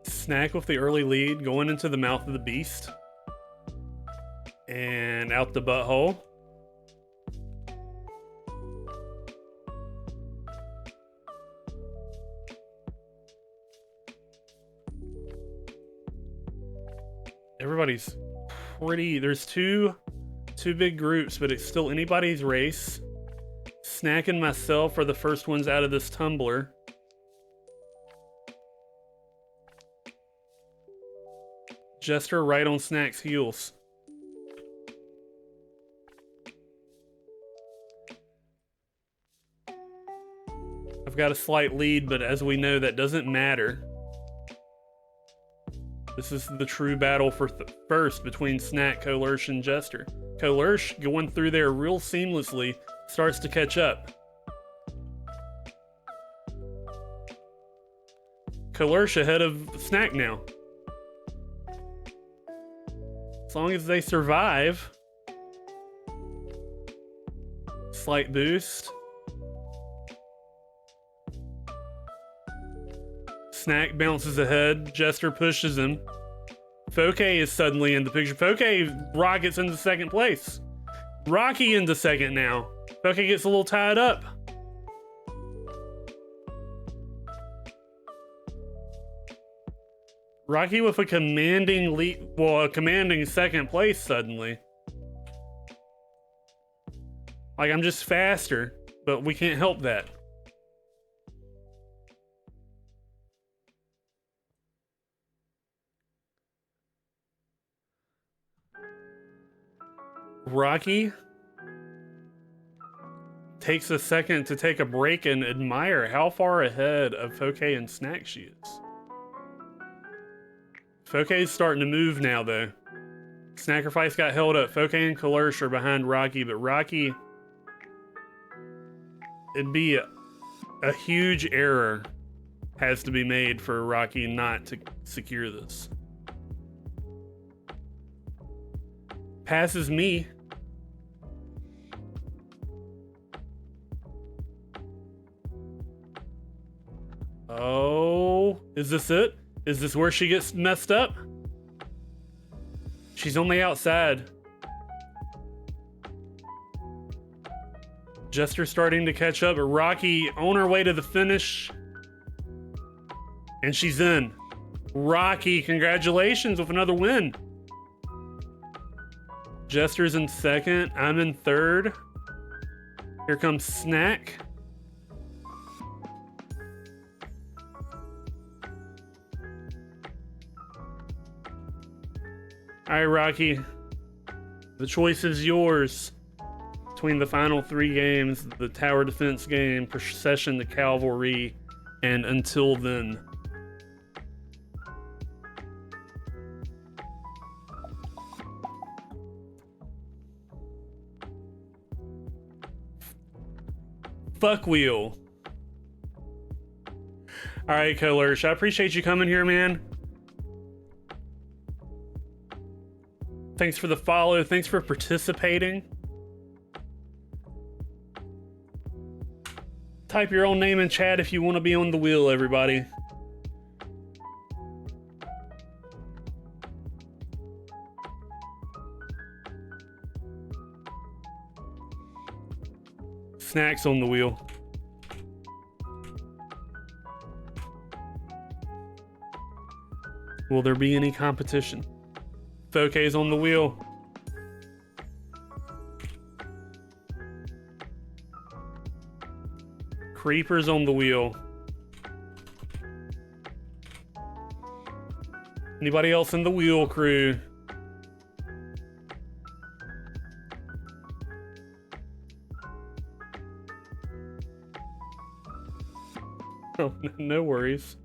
Snack with the early lead, going into the mouth of the beast. And out the butthole. Everybody's pretty... There's two big groups, but it's still anybody's race. Snack and myself are the first ones out of this tumbler. Jester right on Snack's heels. I've got a slight lead, but as we know, that doesn't matter. This is the true battle for first between Snack, Colersh, and Jester. Colersh, going through there real seamlessly, starts to catch up. Colersh ahead of Snack now. As long as they survive. Slight boost. Snack bounces ahead. Jester pushes him. Foke is suddenly in the picture. Foke rockets into second place. Rocky into second now. Foke gets a little tied up. Rocky with a commanding lead, well, a commanding second place suddenly. Like, I'm just faster, but we can't help that. Rocky takes a second to take a break and admire how far ahead of Foke and Snack she is. Foke's starting to move now, though. Snackerfice got held up. Foke and Kalursh are behind Rocky, but Rocky... It'd be a huge error has to be made for Rocky not to secure this. Passes me. Oh, is this it? Is this where she gets messed up? She's on the outside. Jester starting to catch up, but Rocky on her way to the finish. And she's in. Rocky, congratulations with another win. Jester's in second. I'm in third. Here comes Snack. All right, Rocky. The choice is yours. Between the final 3 games, the tower defense game, Procession to Cavalry, and Until Then. Fuck wheel. All right, Kalursh, I appreciate you coming here, man. Thanks for the follow. Thanks for participating. Type your own name in chat if you want to be on the wheel, everybody. Snacks on the wheel. Will there be any competition? Foke's on the wheel. Creeper's on the wheel. Anybody else in the wheel crew? Oh, no worries.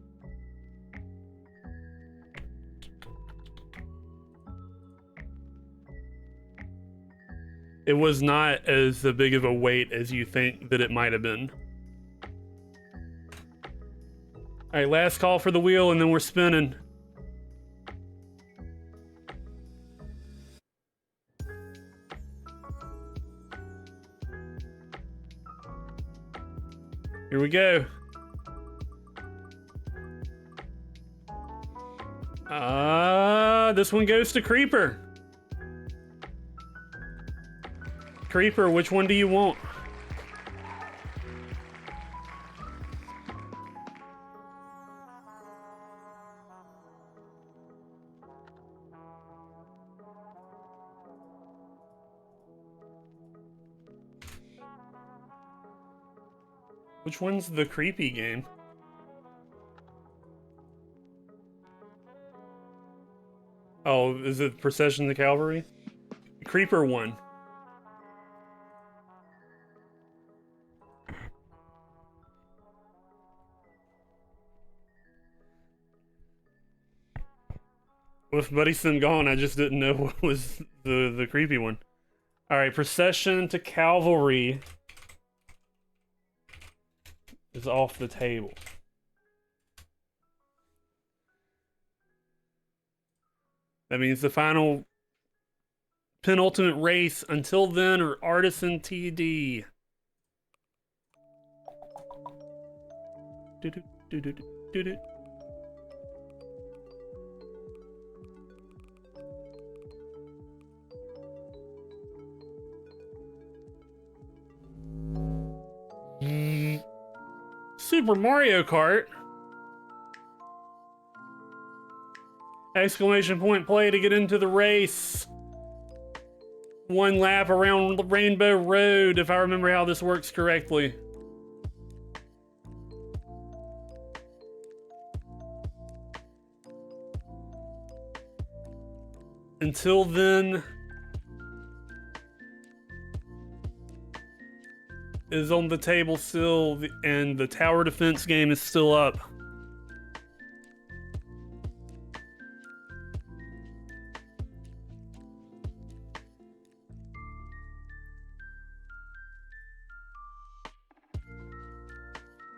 It was not as big of a weight as you think that it might have been. All right, last call for the wheel, and then we're spinning. Here we go. This one goes to Creeper. Creeper, which one do you want? Which one's the creepy game? Oh, is it Procession to Cavalry? Creeper won. With Buddy Sim gone, I just didn't know what was the creepy one. Alright, Procession to Cavalry is off the table. That means the final penultimate race, Until Then, or Artisan TD. Do-do-do-do-do-do. Super Mario Kart. Exclamation point play to get into the race. 1 lap around Rainbow Road, if I remember how this works correctly. Until Then is on the table still, and the tower defense game is still up.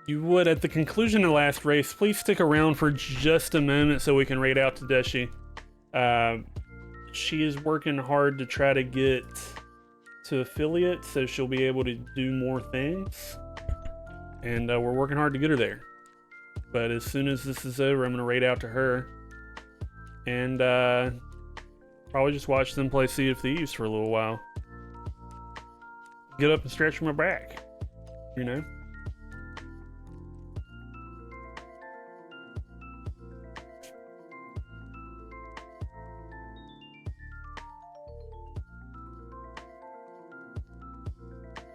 You would, at the conclusion of the last race, please stick around for just a moment so we can raid out Tadashi. She is working hard to try to get to affiliate, so she'll be able to do more things. And we're working hard to get her there. But as soon as this is over, I'm going to raid out to her. And probably just watch them play Sea of Thieves for a little while. Get up and stretch my back, you know?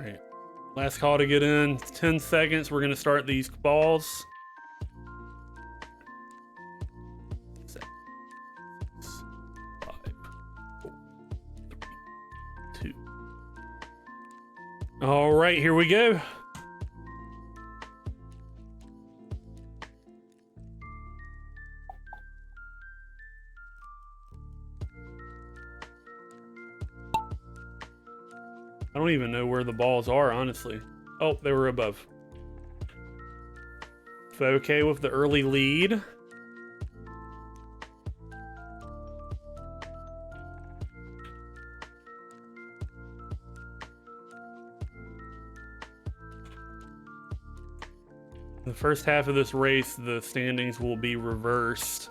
Right. Last call to get in. 10 seconds. We're going to start these balls. 7, 6, 5, 4, 3, 2. All right, here we go. I don't even know where the balls are, honestly. Oh, they were above. Okay with the early lead. The first half of this race, the standings will be reversed.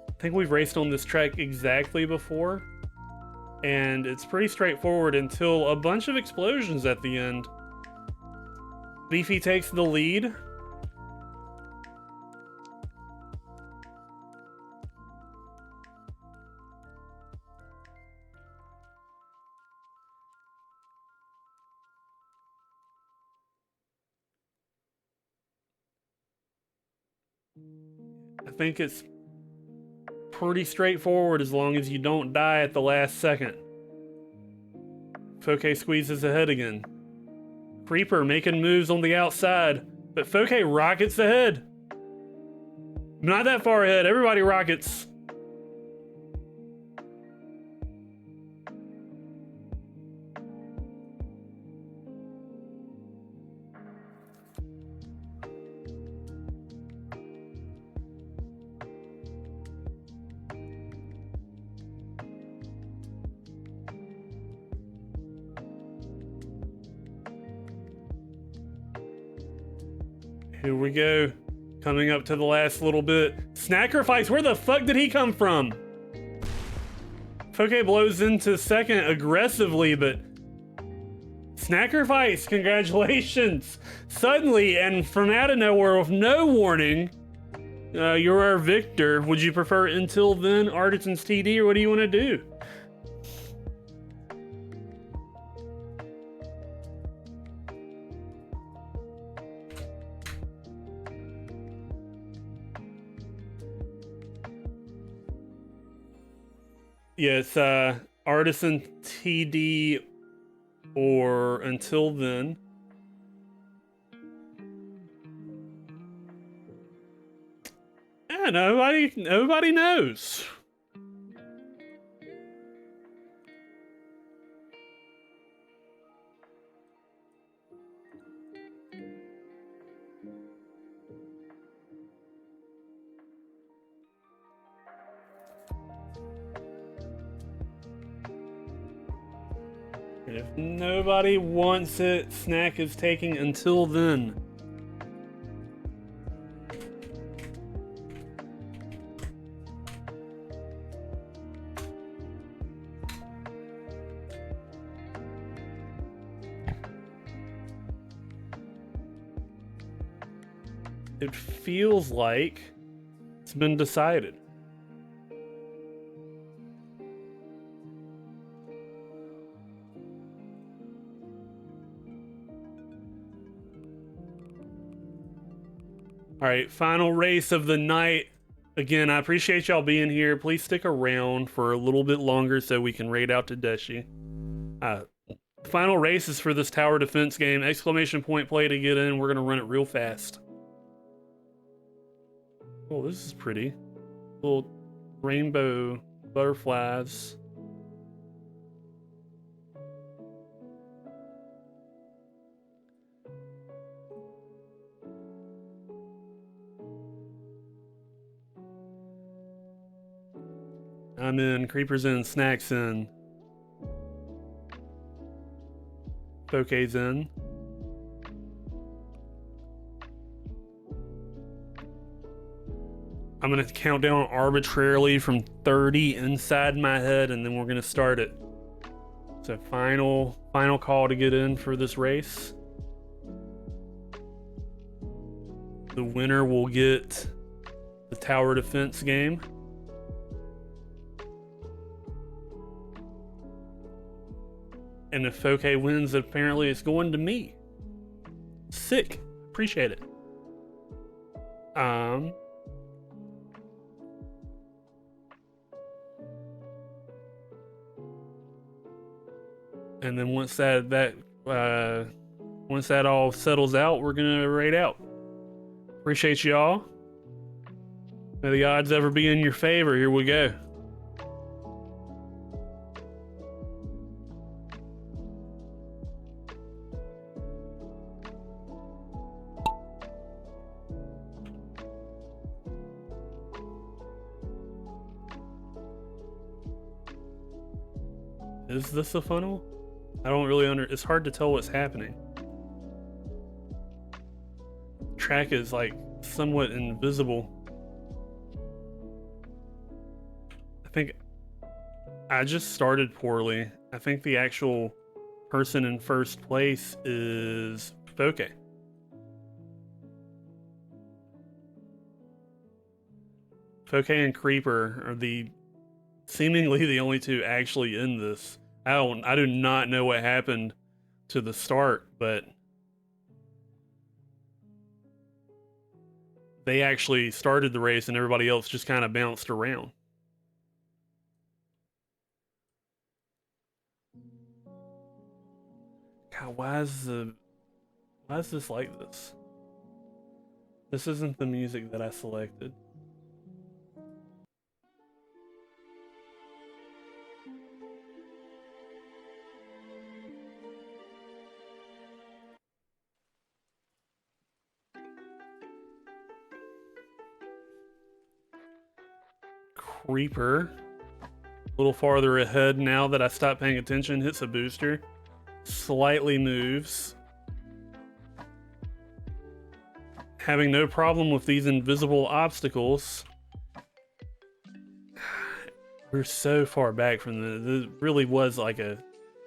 I think we've raced on this track exactly before. And it's pretty straightforward until a bunch of explosions at the end. Beefy takes the lead. I think it's pretty straightforward as long as you don't die at the last second. Foke squeezes ahead again. Creeper making moves on the outside, but Foke rockets ahead. Not that far ahead, everybody rockets. Here we go. Coming up to the last little bit. Snackerfice, where the fuck did he come from? Foke blows into second aggressively, but Snackerfice, congratulations. Suddenly, and from out of nowhere with no warning, you're our victor. Would you prefer Until Then, Artisans TD, or what do you want to do? Yes, Artisan TD or Until Then. Yeah, nobody knows. And if nobody wants it, Snack is taking Until Then. It feels like it's been decided. All right, final race of the night. Again, I appreciate y'all being here. Please stick around for a little bit longer so we can raid out Tadashi. Final races for this tower defense game. Exclamation point play to get in. We're gonna run it real fast. Oh, this is pretty. Little rainbow butterflies. I'm in, Creeper's in, Snack's in. Poke's in. I'm gonna count down arbitrarily from 30 inside my head, and then we're gonna start it. So final call to get in for this race. The winner will get the tower defense game. And if Foke wins, apparently it's going to me. Sick. Appreciate it. And then once that all settles out, we're gonna raid out. Appreciate y'all. May the odds ever be in your favor. Here we go. Is this a funnel? I don't really it's hard to tell what's happening. Track is like somewhat invisible. I think I just started poorly. I think the actual person in first place is Foke. Foke and Creeper are seemingly the only two actually in this. I do not know what happened to the start, but they actually started the race and everybody else just kind of bounced around. God, why is this like this? This isn't the music that I selected. Creeper, a little farther ahead now that I stopped paying attention, hits a booster, slightly moves. Having no problem with these invisible obstacles. We're so far back from this really was like a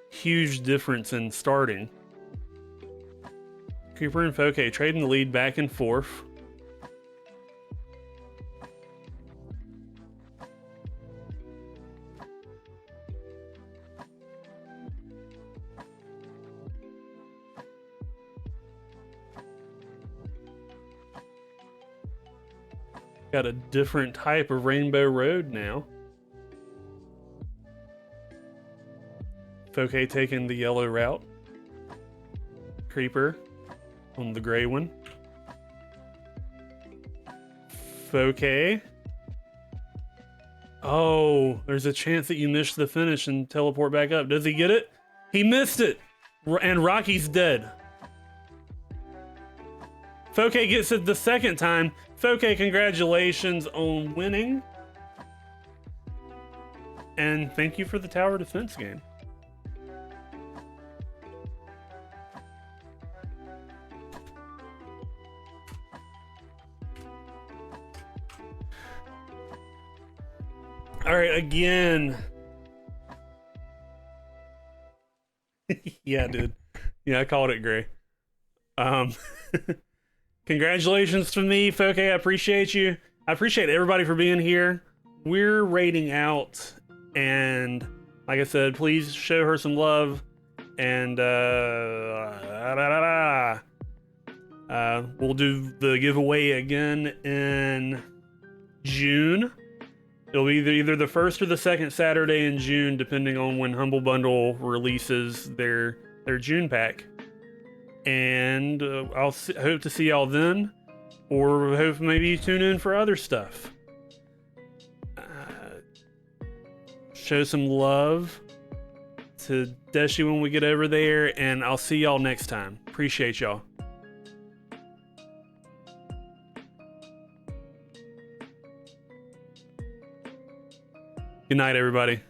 huge difference in starting. Creeper and Foke trading the lead back and forth. Got a different type of rainbow road now. Foke taking the yellow route. Creeper on the gray one. Foke. Oh, there's a chance that you missed the finish and teleport back up. Does he get it? He missed it! And Rocky's dead. Foke gets it the second time. Foke, congratulations on winning. And thank you for the tower defense game. All right, again. Yeah, dude. Yeah, I called it gray. Congratulations to me, Foke. I appreciate you. I appreciate everybody for being here. We're raiding out, and like I said, please show her some love. And we'll do the giveaway again in June. It'll be either the first or the second Saturday in June, depending on when Humble Bundle releases their their June pack. And I'll hope to see y'all then, or hope maybe you tune in for other stuff. Show some love to Deshi when we get over there, and I'll see y'all next time. Appreciate y'all. Good night, everybody.